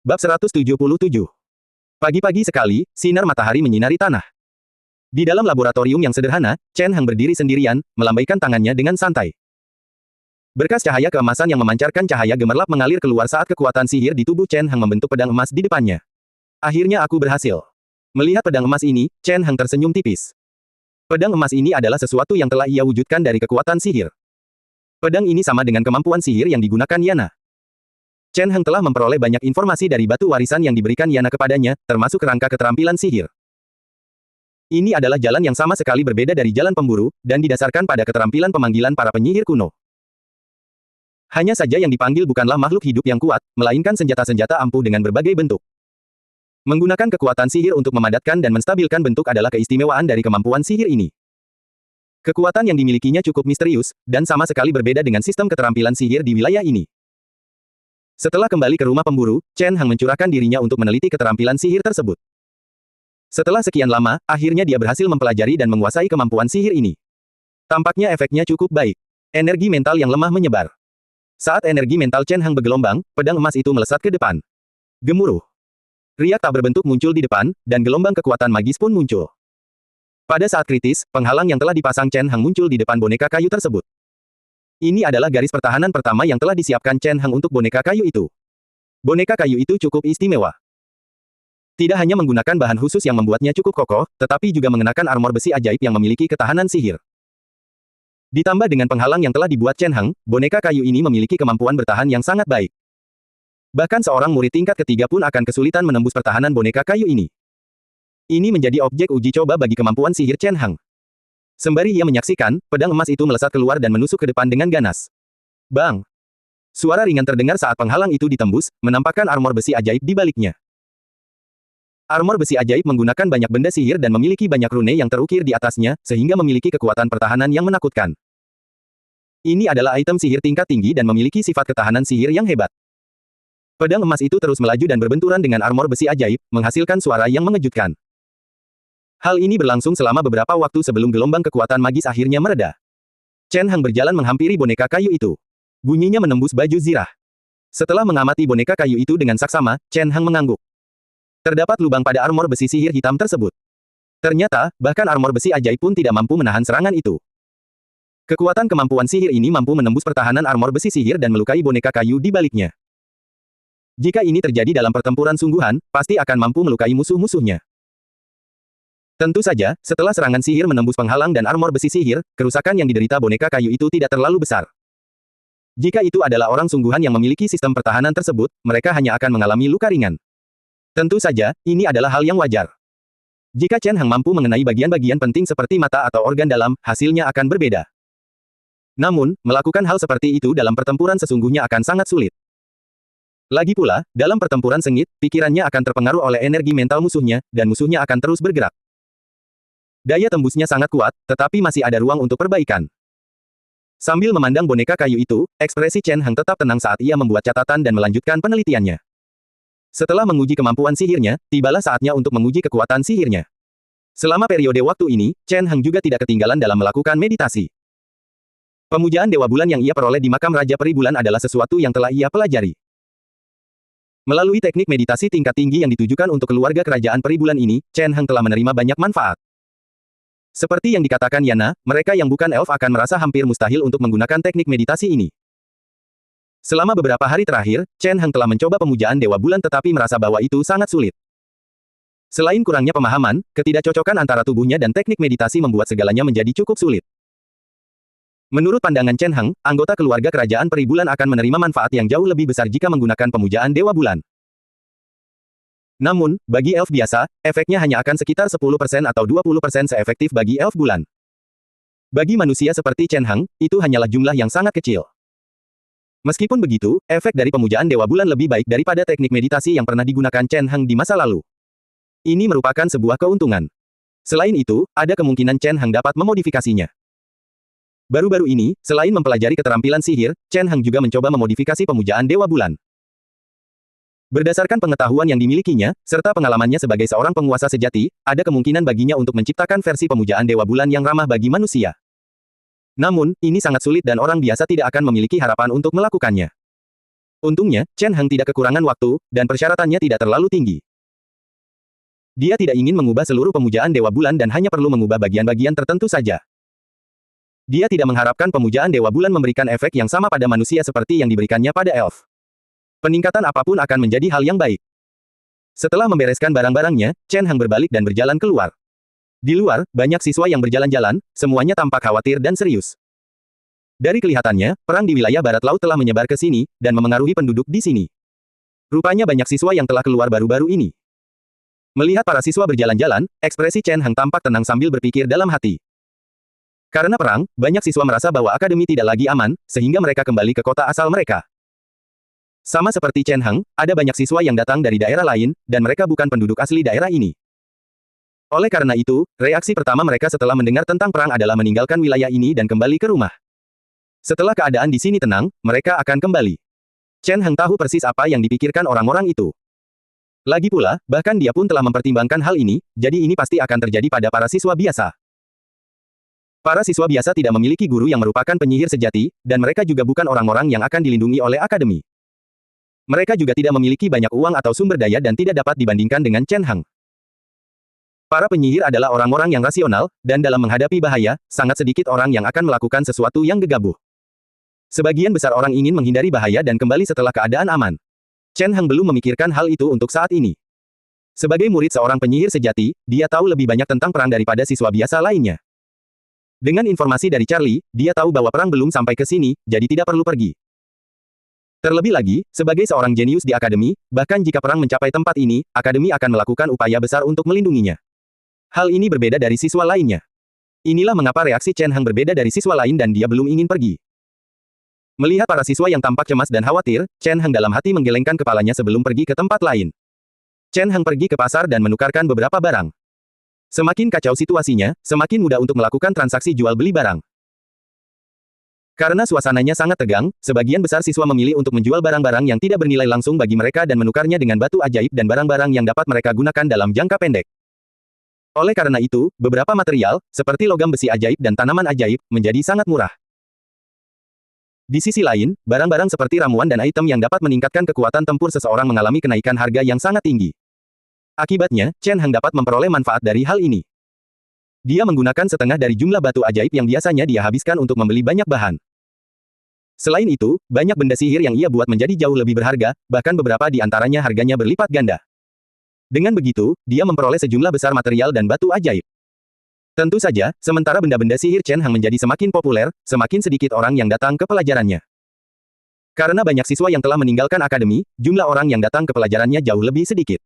Bab 177. Pagi-pagi sekali, sinar matahari menyinari tanah. Di dalam laboratorium yang sederhana, Chen Heng berdiri sendirian, melambaikan tangannya dengan santai. Berkas cahaya keemasan yang memancarkan cahaya gemerlap mengalir keluar saat kekuatan sihir di tubuh Chen Heng membentuk pedang emas di depannya. Akhirnya aku berhasil. Melihat pedang emas ini, Chen Heng tersenyum tipis. Pedang emas ini adalah sesuatu yang telah ia wujudkan dari kekuatan sihir. Pedang ini sama dengan kemampuan sihir yang digunakan Yana. Chen Heng telah memperoleh banyak informasi dari batu warisan yang diberikan Yana kepadanya, termasuk kerangka keterampilan sihir. Ini adalah jalan yang sama sekali berbeda dari jalan pemburu, dan didasarkan pada keterampilan pemanggilan para penyihir kuno. Hanya saja yang dipanggil bukanlah makhluk hidup yang kuat, melainkan senjata-senjata ampuh dengan berbagai bentuk. Menggunakan kekuatan sihir untuk memadatkan dan menstabilkan bentuk adalah keistimewaan dari kemampuan sihir ini. Kekuatan yang dimilikinya cukup misterius, dan sama sekali berbeda dengan sistem keterampilan sihir di wilayah ini. Setelah kembali ke rumah pemburu, Chen Heng mencurahkan dirinya untuk meneliti keterampilan sihir tersebut. Setelah sekian lama, akhirnya dia berhasil mempelajari dan menguasai kemampuan sihir ini. Tampaknya efeknya cukup baik. Energi mental yang lemah menyebar. Saat energi mental Chen Heng bergelombang, pedang emas itu melesat ke depan. Gemuruh. Riak tak berbentuk muncul di depan, dan gelombang kekuatan magis pun muncul. Pada saat kritis, penghalang yang telah dipasang Chen Heng muncul di depan boneka kayu tersebut. Ini adalah garis pertahanan pertama yang telah disiapkan Chen Heng untuk boneka kayu itu. Boneka kayu itu cukup istimewa. Tidak hanya menggunakan bahan khusus yang membuatnya cukup kokoh, tetapi juga mengenakan armor besi ajaib yang memiliki ketahanan sihir. Ditambah dengan penghalang yang telah dibuat Chen Heng, boneka kayu ini memiliki kemampuan bertahan yang sangat baik. Bahkan seorang murid tingkat ketiga pun akan kesulitan menembus pertahanan boneka kayu ini. Ini menjadi objek uji coba bagi kemampuan sihir Chen Heng. Sembari ia menyaksikan, pedang emas itu melesat keluar dan menusuk ke depan dengan ganas. Bang! Suara ringan terdengar saat penghalang itu ditembus, menampakkan armor besi ajaib di baliknya. Armor besi ajaib menggunakan banyak benda sihir dan memiliki banyak rune yang terukir di atasnya, sehingga memiliki kekuatan pertahanan yang menakutkan. Ini adalah item sihir tingkat tinggi dan memiliki sifat ketahanan sihir yang hebat. Pedang emas itu terus melaju dan berbenturan dengan armor besi ajaib, menghasilkan suara yang mengejutkan. Hal ini berlangsung selama beberapa waktu sebelum gelombang kekuatan magis akhirnya mereda. Chen Heng berjalan menghampiri boneka kayu itu. Bunyinya menembus baju zirah. Setelah mengamati boneka kayu itu dengan saksama, Chen Heng mengangguk. Terdapat lubang pada armor besi sihir hitam tersebut. Ternyata, bahkan armor besi ajaib pun tidak mampu menahan serangan itu. Kekuatan kemampuan sihir ini mampu menembus pertahanan armor besi sihir dan melukai boneka kayu di baliknya. Jika ini terjadi dalam pertempuran sungguhan, pasti akan mampu melukai musuh-musuhnya. Tentu saja, setelah serangan sihir menembus penghalang dan armor besi sihir, kerusakan yang diderita boneka kayu itu tidak terlalu besar. Jika itu adalah orang sungguhan yang memiliki sistem pertahanan tersebut, mereka hanya akan mengalami luka ringan. Tentu saja, ini adalah hal yang wajar. Jika Chen Heng mampu mengenai bagian-bagian penting seperti mata atau organ dalam, hasilnya akan berbeda. Namun, melakukan hal seperti itu dalam pertempuran sesungguhnya akan sangat sulit. Lagi pula, dalam pertempuran sengit, pikirannya akan terpengaruh oleh energi mental musuhnya, dan musuhnya akan terus bergerak. Daya tembusnya sangat kuat, tetapi masih ada ruang untuk perbaikan. Sambil memandang boneka kayu itu, ekspresi Chen Heng tetap tenang saat ia membuat catatan dan melanjutkan penelitiannya. Setelah menguji kemampuan sihirnya, tibalah saatnya untuk menguji kekuatan sihirnya. Selama periode waktu ini, Chen Heng juga tidak ketinggalan dalam melakukan meditasi. Pemujaan Dewa Bulan yang ia peroleh di makam Raja Peri Bulan adalah sesuatu yang telah ia pelajari. Melalui teknik meditasi tingkat tinggi yang ditujukan untuk keluarga kerajaan Peri Bulan ini, Chen Heng telah menerima banyak manfaat. Seperti yang dikatakan Yana, mereka yang bukan elf akan merasa hampir mustahil untuk menggunakan teknik meditasi ini. Selama beberapa hari terakhir, Chen Heng telah mencoba pemujaan Dewa Bulan tetapi merasa bahwa itu sangat sulit. Selain kurangnya pemahaman, ketidakcocokan antara tubuhnya dan teknik meditasi membuat segalanya menjadi cukup sulit. Menurut pandangan Chen Heng, anggota keluarga kerajaan Peri Bulan akan menerima manfaat yang jauh lebih besar jika menggunakan pemujaan Dewa Bulan. Namun, bagi elf biasa, efeknya hanya akan sekitar 10% atau 20% seefektif bagi elf bulan. Bagi manusia seperti Chen Heng, itu hanyalah jumlah yang sangat kecil. Meskipun begitu, efek dari pemujaan Dewa Bulan lebih baik daripada teknik meditasi yang pernah digunakan Chen Heng di masa lalu. Ini merupakan sebuah keuntungan. Selain itu, ada kemungkinan Chen Heng dapat memodifikasinya. Baru-baru ini, selain mempelajari keterampilan sihir, Chen Heng juga mencoba memodifikasi pemujaan Dewa Bulan. Berdasarkan pengetahuan yang dimilikinya, serta pengalamannya sebagai seorang penguasa sejati, ada kemungkinan baginya untuk menciptakan versi pemujaan Dewa Bulan yang ramah bagi manusia. Namun, ini sangat sulit dan orang biasa tidak akan memiliki harapan untuk melakukannya. Untungnya, Chen Heng tidak kekurangan waktu, dan persyaratannya tidak terlalu tinggi. Dia tidak ingin mengubah seluruh pemujaan Dewa Bulan dan hanya perlu mengubah bagian-bagian tertentu saja. Dia tidak mengharapkan pemujaan Dewa Bulan memberikan efek yang sama pada manusia seperti yang diberikannya pada elf. Peningkatan apapun akan menjadi hal yang baik. Setelah membereskan barang-barangnya, Chen Heng berbalik dan berjalan keluar. Di luar, banyak siswa yang berjalan-jalan, semuanya tampak khawatir dan serius. Dari kelihatannya, perang di wilayah barat laut telah menyebar ke sini, dan memengaruhi penduduk di sini. Rupanya banyak siswa yang telah keluar baru-baru ini. Melihat para siswa berjalan-jalan, ekspresi Chen Heng tampak tenang sambil berpikir dalam hati. Karena perang, banyak siswa merasa bahwa akademi tidak lagi aman, sehingga mereka kembali ke kota asal mereka. Sama seperti Chen Heng, ada banyak siswa yang datang dari daerah lain, dan mereka bukan penduduk asli daerah ini. Oleh karena itu, reaksi pertama mereka setelah mendengar tentang perang adalah meninggalkan wilayah ini dan kembali ke rumah. Setelah keadaan di sini tenang, mereka akan kembali. Chen Heng tahu persis apa yang dipikirkan orang-orang itu. Lagi pula, bahkan dia pun telah mempertimbangkan hal ini, jadi ini pasti akan terjadi pada para siswa biasa. Para siswa biasa tidak memiliki guru yang merupakan penyihir sejati, dan mereka juga bukan orang-orang yang akan dilindungi oleh akademi. Mereka juga tidak memiliki banyak uang atau sumber daya dan tidak dapat dibandingkan dengan Chen Heng. Para penyihir adalah orang-orang yang rasional, dan dalam menghadapi bahaya, sangat sedikit orang yang akan melakukan sesuatu yang gegabah. Sebagian besar orang ingin menghindari bahaya dan kembali setelah keadaan aman. Chen Heng belum memikirkan hal itu untuk saat ini. Sebagai murid seorang penyihir sejati, dia tahu lebih banyak tentang perang daripada siswa biasa lainnya. Dengan informasi dari Charlie, dia tahu bahwa perang belum sampai ke sini, jadi tidak perlu pergi. Terlebih lagi, sebagai seorang jenius di akademi, bahkan jika perang mencapai tempat ini, akademi akan melakukan upaya besar untuk melindunginya. Hal ini berbeda dari siswa lainnya. Inilah mengapa reaksi Chen Heng berbeda dari siswa lain dan dia belum ingin pergi. Melihat para siswa yang tampak cemas dan khawatir, Chen Heng dalam hati menggelengkan kepalanya sebelum pergi ke tempat lain. Chen Heng pergi ke pasar dan menukarkan beberapa barang. Semakin kacau situasinya, semakin mudah untuk melakukan transaksi jual-beli barang. Karena suasananya sangat tegang, sebagian besar siswa memilih untuk menjual barang-barang yang tidak bernilai langsung bagi mereka dan menukarnya dengan batu ajaib dan barang-barang yang dapat mereka gunakan dalam jangka pendek. Oleh karena itu, beberapa material, seperti logam besi ajaib dan tanaman ajaib, menjadi sangat murah. Di sisi lain, barang-barang seperti ramuan dan item yang dapat meningkatkan kekuatan tempur seseorang mengalami kenaikan harga yang sangat tinggi. Akibatnya, Chen Heng dapat memperoleh manfaat dari hal ini. Dia menggunakan setengah dari jumlah batu ajaib yang biasanya dia habiskan untuk membeli banyak bahan. Selain itu, banyak benda sihir yang ia buat menjadi jauh lebih berharga, bahkan beberapa di antaranya harganya berlipat ganda. Dengan begitu, dia memperoleh sejumlah besar material dan batu ajaib. Tentu saja, sementara benda-benda sihir Chen Heng menjadi semakin populer, semakin sedikit orang yang datang ke pelajarannya. Karena banyak siswa yang telah meninggalkan akademi, jumlah orang yang datang ke pelajarannya jauh lebih sedikit.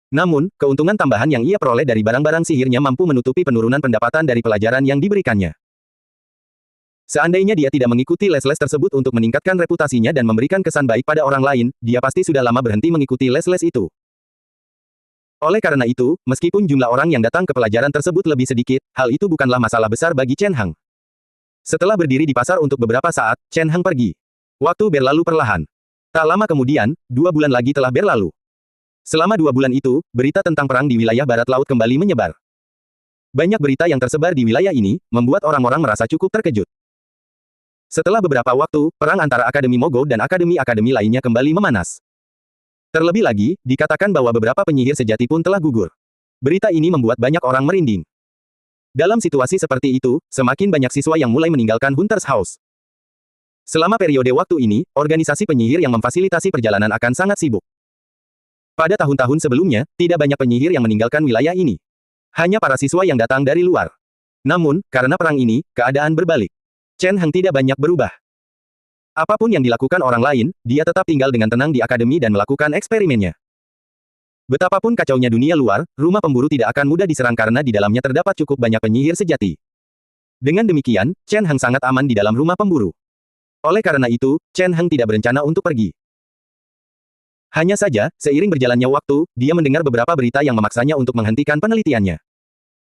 Namun, keuntungan tambahan yang ia peroleh dari barang-barang sihirnya mampu menutupi penurunan pendapatan dari pelajaran yang diberikannya. Seandainya dia tidak mengikuti les-les tersebut untuk meningkatkan reputasinya dan memberikan kesan baik pada orang lain, dia pasti sudah lama berhenti mengikuti les-les itu. Oleh karena itu, meskipun jumlah orang yang datang ke pelajaran tersebut lebih sedikit, hal itu bukanlah masalah besar bagi Chen Heng. Setelah berdiri di pasar untuk beberapa saat, Chen Heng pergi. Waktu berlalu perlahan. Tak lama kemudian, 2 bulan lagi telah berlalu. Selama 2 bulan itu, berita tentang perang di wilayah barat laut kembali menyebar. Banyak berita yang tersebar di wilayah ini, membuat orang-orang merasa cukup terkejut. Setelah beberapa waktu, perang antara Akademi Mogo dan akademi-akademi lainnya kembali memanas. Terlebih lagi, dikatakan bahwa beberapa penyihir sejati pun telah gugur. Berita ini membuat banyak orang merinding. Dalam situasi seperti itu, semakin banyak siswa yang mulai meninggalkan Hunter's House. Selama periode waktu ini, organisasi penyihir yang memfasilitasi perjalanan akan sangat sibuk. Pada tahun-tahun sebelumnya, tidak banyak penyihir yang meninggalkan wilayah ini. Hanya para siswa yang datang dari luar. Namun, karena perang ini, keadaan berbalik. Chen Heng tidak banyak berubah. Apapun yang dilakukan orang lain, dia tetap tinggal dengan tenang di akademi dan melakukan eksperimennya. Betapapun kacaunya dunia luar, rumah pemburu tidak akan mudah diserang karena di dalamnya terdapat cukup banyak penyihir sejati. Dengan demikian, Chen Heng sangat aman di dalam rumah pemburu. Oleh karena itu, Chen Heng tidak berencana untuk pergi. Hanya saja, seiring berjalannya waktu, dia mendengar beberapa berita yang memaksanya untuk menghentikan penelitiannya.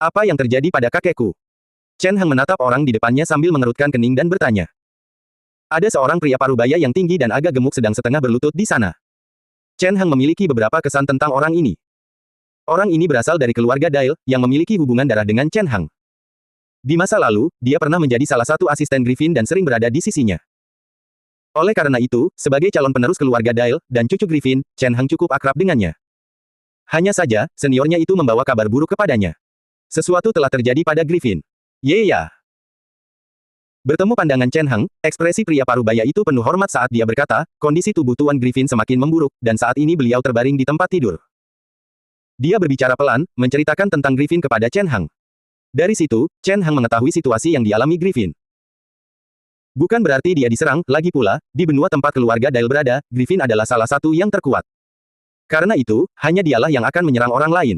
Apa yang terjadi pada kakekku? Chen Heng menatap orang di depannya sambil mengerutkan kening dan bertanya. Ada seorang pria parubaya yang tinggi dan agak gemuk sedang setengah berlutut di sana. Chen Heng memiliki beberapa kesan tentang orang ini. Orang ini berasal dari keluarga Dail, yang memiliki hubungan darah dengan Chen Heng. Di masa lalu, dia pernah menjadi salah satu asisten Griffin dan sering berada di sisinya. Oleh karena itu, sebagai calon penerus keluarga Dale dan cucu Griffin, Chen Heng cukup akrab dengannya. Hanya saja, seniornya itu membawa kabar buruk kepadanya. Sesuatu telah terjadi pada Griffin. Ya. Bertemu pandangan Chen Heng, ekspresi pria parubaya itu penuh hormat saat dia berkata, kondisi tubuh Tuan Griffin semakin memburuk, dan saat ini beliau terbaring di tempat tidur. Dia berbicara pelan, menceritakan tentang Griffin kepada Chen Heng. Dari situ, Chen Heng mengetahui situasi yang dialami Griffin. Bukan berarti dia diserang, lagi pula, di benua tempat keluarga Dale berada, Griffin adalah salah satu yang terkuat. Karena itu, hanya dialah yang akan menyerang orang lain.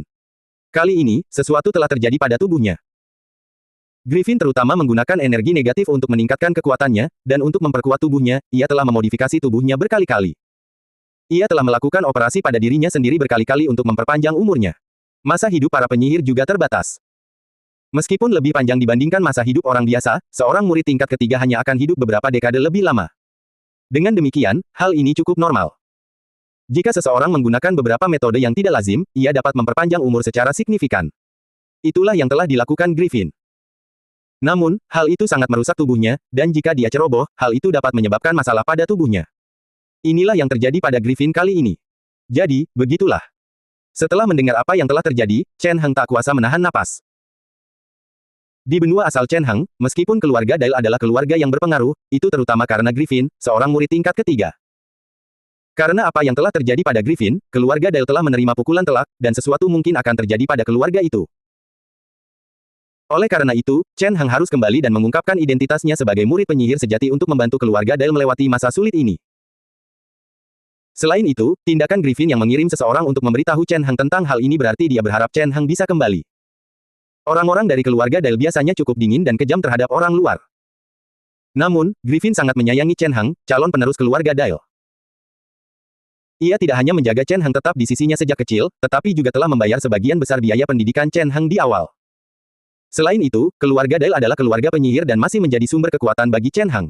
Kali ini, sesuatu telah terjadi pada tubuhnya. Griffin terutama menggunakan energi negatif untuk meningkatkan kekuatannya, dan untuk memperkuat tubuhnya, ia telah memodifikasi tubuhnya berkali-kali. Ia telah melakukan operasi pada dirinya sendiri berkali-kali untuk memperpanjang umurnya. Masa hidup para penyihir juga terbatas. Meskipun lebih panjang dibandingkan masa hidup orang biasa, seorang murid tingkat ketiga hanya akan hidup beberapa dekade lebih lama. Dengan demikian, hal ini cukup normal. Jika seseorang menggunakan beberapa metode yang tidak lazim, ia dapat memperpanjang umur secara signifikan. Itulah yang telah dilakukan Griffin. Namun, hal itu sangat merusak tubuhnya, dan jika dia ceroboh, hal itu dapat menyebabkan masalah pada tubuhnya. Inilah yang terjadi pada Griffin kali ini. Jadi, begitulah. Setelah mendengar apa yang telah terjadi, Chen Heng tak kuasa menahan napas. Di benua asal Chen Heng, meskipun keluarga Dale adalah keluarga yang berpengaruh, itu terutama karena Griffin, seorang murid tingkat ketiga. Karena apa yang telah terjadi pada Griffin, keluarga Dale telah menerima pukulan telak, dan sesuatu mungkin akan terjadi pada keluarga itu. Oleh karena itu, Chen Heng harus kembali dan mengungkapkan identitasnya sebagai murid penyihir sejati untuk membantu keluarga Dale melewati masa sulit ini. Selain itu, tindakan Griffin yang mengirim seseorang untuk memberitahu Chen Heng tentang hal ini berarti dia berharap Chen Heng bisa kembali. Orang-orang dari keluarga Dale biasanya cukup dingin dan kejam terhadap orang luar. Namun, Griffin sangat menyayangi Chen Heng, calon penerus keluarga Dale. Ia tidak hanya menjaga Chen Heng tetap di sisinya sejak kecil, tetapi juga telah membayar sebagian besar biaya pendidikan Chen Heng di awal. Selain itu, keluarga Dale adalah keluarga penyihir dan masih menjadi sumber kekuatan bagi Chen Heng.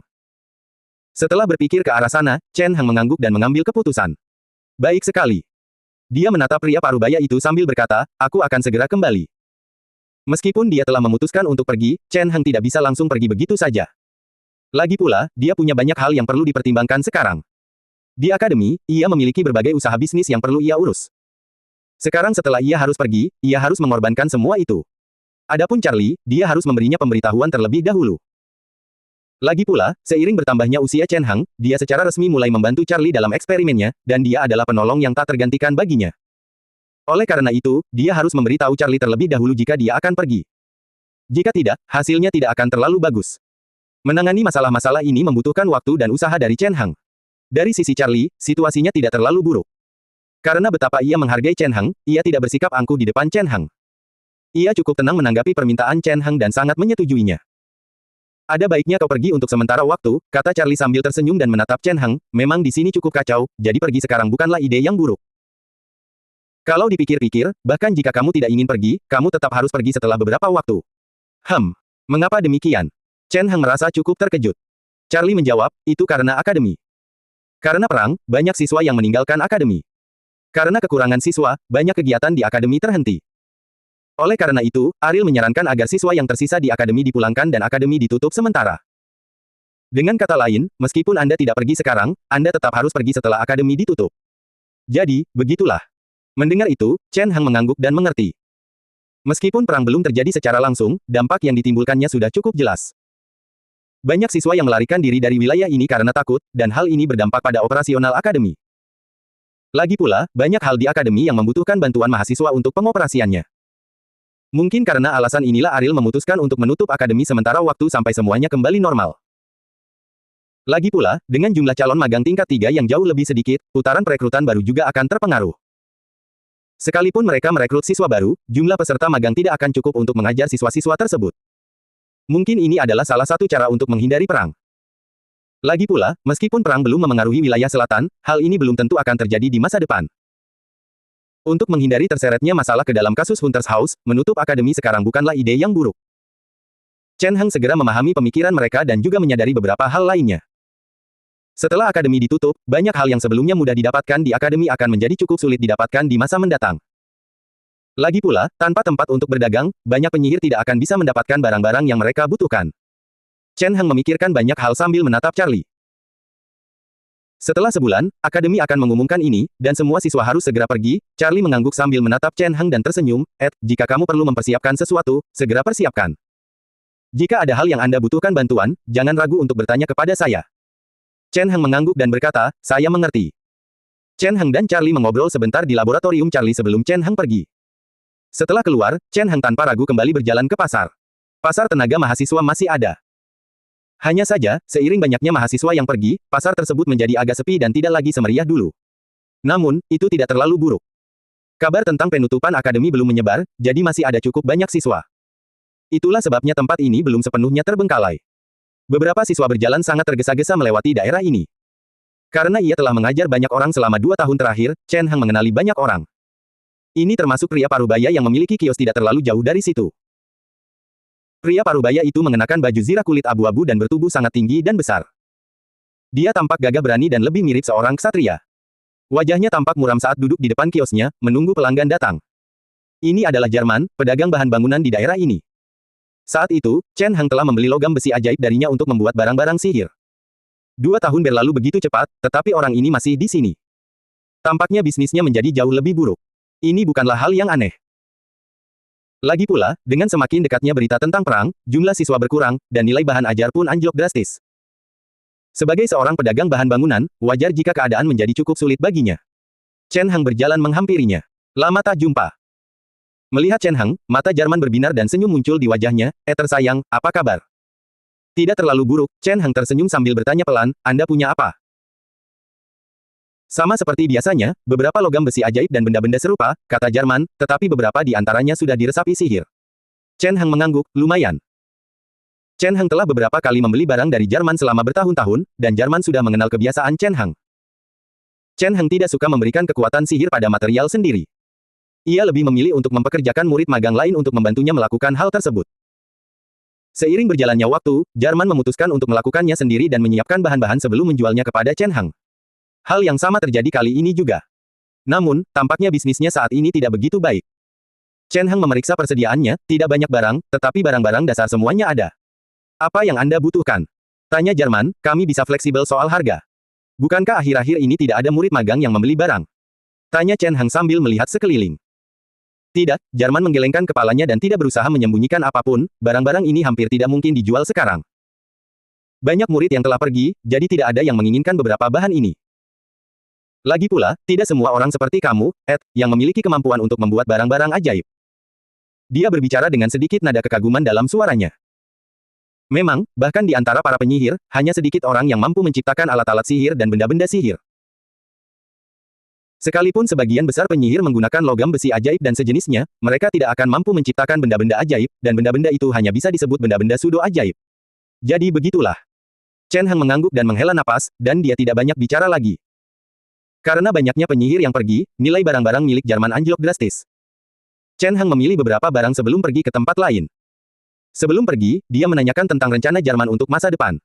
Setelah berpikir ke arah sana, Chen Heng mengangguk dan mengambil keputusan. Baik sekali. Dia menatap pria parubaya itu sambil berkata, aku akan segera kembali. Meskipun dia telah memutuskan untuk pergi, Chen Heng tidak bisa langsung pergi begitu saja. Lagi pula, dia punya banyak hal yang perlu dipertimbangkan sekarang. Di akademi, ia memiliki berbagai usaha bisnis yang perlu ia urus. Sekarang setelah ia harus pergi, ia harus mengorbankan semua itu. Adapun Charlie, dia harus memberinya pemberitahuan terlebih dahulu. Lagi pula, seiring bertambahnya usia Chen Heng, dia secara resmi mulai membantu Charlie dalam eksperimennya, dan dia adalah penolong yang tak tergantikan baginya. Oleh karena itu, dia harus memberitahu Charlie terlebih dahulu jika dia akan pergi. Jika tidak, hasilnya tidak akan terlalu bagus. Menangani masalah-masalah ini membutuhkan waktu dan usaha dari Chen Heng. Dari sisi Charlie, situasinya tidak terlalu buruk. Karena betapa ia menghargai Chen Heng, ia tidak bersikap angkuh di depan Chen Heng. Ia cukup tenang menanggapi permintaan Chen Heng dan sangat menyetujuinya. Ada baiknya kau pergi untuk sementara waktu, kata Charlie sambil tersenyum dan menatap Chen Heng, memang di sini cukup kacau, jadi pergi sekarang bukanlah ide yang buruk. Kalau dipikir-pikir, bahkan jika kamu tidak ingin pergi, kamu tetap harus pergi setelah beberapa waktu. Mengapa demikian? Chen Heng merasa cukup terkejut. Charlie menjawab, itu karena akademi. Karena perang, banyak siswa yang meninggalkan akademi. Karena kekurangan siswa, banyak kegiatan di akademi terhenti. Oleh karena itu, Ariel menyarankan agar siswa yang tersisa di akademi dipulangkan dan akademi ditutup sementara. Dengan kata lain, meskipun Anda tidak pergi sekarang, Anda tetap harus pergi setelah akademi ditutup. Jadi, begitulah. Mendengar itu, Chen Heng mengangguk dan mengerti. Meskipun perang belum terjadi secara langsung, dampak yang ditimbulkannya sudah cukup jelas. Banyak siswa yang melarikan diri dari wilayah ini karena takut, dan hal ini berdampak pada operasional akademi. Lagi pula, banyak hal di akademi yang membutuhkan bantuan mahasiswa untuk pengoperasiannya. Mungkin karena alasan inilah Ariel memutuskan untuk menutup akademi sementara waktu sampai semuanya kembali normal. Lagi pula, dengan jumlah calon magang tingkat 3 yang jauh lebih sedikit, putaran perekrutan baru juga akan terpengaruh. Sekalipun mereka merekrut siswa baru, jumlah peserta magang tidak akan cukup untuk mengajar siswa-siswa tersebut. Mungkin ini adalah salah satu cara untuk menghindari perang. Lagi pula, meskipun perang belum memengaruhi wilayah selatan, hal ini belum tentu akan terjadi di masa depan. Untuk menghindari terseretnya masalah ke dalam kasus Hunter's House, menutup akademi sekarang bukanlah ide yang buruk. Chen Heng segera memahami pemikiran mereka dan juga menyadari beberapa hal lainnya. Setelah akademi ditutup, banyak hal yang sebelumnya mudah didapatkan di akademi akan menjadi cukup sulit didapatkan di masa mendatang. Lagi pula, tanpa tempat untuk berdagang, banyak penyihir tidak akan bisa mendapatkan barang-barang yang mereka butuhkan. Chen Heng memikirkan banyak hal sambil menatap Charlie. Setelah sebulan, akademi akan mengumumkan ini, dan semua siswa harus segera pergi. Charlie mengangguk sambil menatap Chen Heng dan tersenyum. Jika kamu perlu mempersiapkan sesuatu, segera persiapkan. Jika ada hal yang Anda butuhkan bantuan, jangan ragu untuk bertanya kepada saya. Chen Heng mengangguk dan berkata, saya mengerti. Chen Heng dan Charlie mengobrol sebentar di laboratorium Charlie sebelum Chen Heng pergi. Setelah keluar, Chen Heng tanpa ragu kembali berjalan ke pasar. Pasar tenaga mahasiswa masih ada. Hanya saja, seiring banyaknya mahasiswa yang pergi, pasar tersebut menjadi agak sepi dan tidak lagi semeriah dulu. Namun, itu tidak terlalu buruk. Kabar tentang penutupan akademi belum menyebar, jadi masih ada cukup banyak siswa. Itulah sebabnya tempat ini belum sepenuhnya terbengkalai. Beberapa siswa berjalan sangat tergesa-gesa melewati daerah ini. Karena ia telah mengajar banyak orang selama 2 tahun terakhir, Chen Heng mengenali banyak orang. Ini termasuk pria parubaya yang memiliki kios tidak terlalu jauh dari situ. Pria parubaya itu mengenakan baju zirah kulit abu-abu dan bertubuh sangat tinggi dan besar. Dia tampak gagah berani dan lebih mirip seorang ksatria. Wajahnya tampak muram saat duduk di depan kiosnya, menunggu pelanggan datang. Ini adalah Jarman, pedagang bahan bangunan di daerah ini. Saat itu, Chen Heng telah membeli logam besi ajaib darinya untuk membuat barang-barang sihir. 2 tahun berlalu begitu cepat, tetapi orang ini masih di sini. Tampaknya bisnisnya menjadi jauh lebih buruk. Ini bukanlah hal yang aneh. Lagi pula, dengan semakin dekatnya berita tentang perang, jumlah siswa berkurang, dan nilai bahan ajar pun anjlok drastis. Sebagai seorang pedagang bahan bangunan, wajar jika keadaan menjadi cukup sulit baginya. Chen Heng berjalan menghampirinya. Lama tak jumpa. Melihat Chen Heng, mata Jarman berbinar dan senyum muncul di wajahnya. Tersayang, apa kabar? Tidak terlalu buruk, Chen Heng tersenyum sambil bertanya pelan, Anda punya apa? Sama seperti biasanya, beberapa logam besi ajaib dan benda-benda serupa, kata Jarman, tetapi beberapa di antaranya sudah diresapi sihir. Chen Heng mengangguk, lumayan. Chen Heng telah beberapa kali membeli barang dari Jarman selama bertahun-tahun, dan Jarman sudah mengenal kebiasaan Chen Heng. Chen Heng tidak suka memberikan kekuatan sihir pada material sendiri. Ia lebih memilih untuk mempekerjakan murid magang lain untuk membantunya melakukan hal tersebut. Seiring berjalannya waktu, Jarman memutuskan untuk melakukannya sendiri dan menyiapkan bahan-bahan sebelum menjualnya kepada Chen Heng. Hal yang sama terjadi kali ini juga. Namun, tampaknya bisnisnya saat ini tidak begitu baik. Chen Heng memeriksa persediaannya, tidak banyak barang, tetapi barang-barang dasar semuanya ada. Apa yang Anda butuhkan? Tanya Jarman, kami bisa fleksibel soal harga. Bukankah akhir-akhir ini tidak ada murid magang yang membeli barang? Tanya Chen Heng sambil melihat sekeliling. Tidak, Jarman menggelengkan kepalanya dan tidak berusaha menyembunyikan apapun, barang-barang ini hampir tidak mungkin dijual sekarang. Banyak murid yang telah pergi, jadi tidak ada yang menginginkan beberapa bahan ini. Lagi pula, tidak semua orang seperti kamu, yang memiliki kemampuan untuk membuat barang-barang ajaib. Dia berbicara dengan sedikit nada kekaguman dalam suaranya. Memang, bahkan di antara para penyihir, hanya sedikit orang yang mampu menciptakan alat-alat sihir dan benda-benda sihir. Sekalipun sebagian besar penyihir menggunakan logam besi ajaib dan sejenisnya, mereka tidak akan mampu menciptakan benda-benda ajaib, dan benda-benda itu hanya bisa disebut benda-benda pseudo ajaib. Jadi begitulah. Chen Heng mengangguk dan menghela napas, dan dia tidak banyak bicara lagi. Karena banyaknya penyihir yang pergi, nilai barang-barang milik Jarman anjlok drastis. Chen Heng memilih beberapa barang sebelum pergi ke tempat lain. Sebelum pergi, dia menanyakan tentang rencana Jarman untuk masa depan.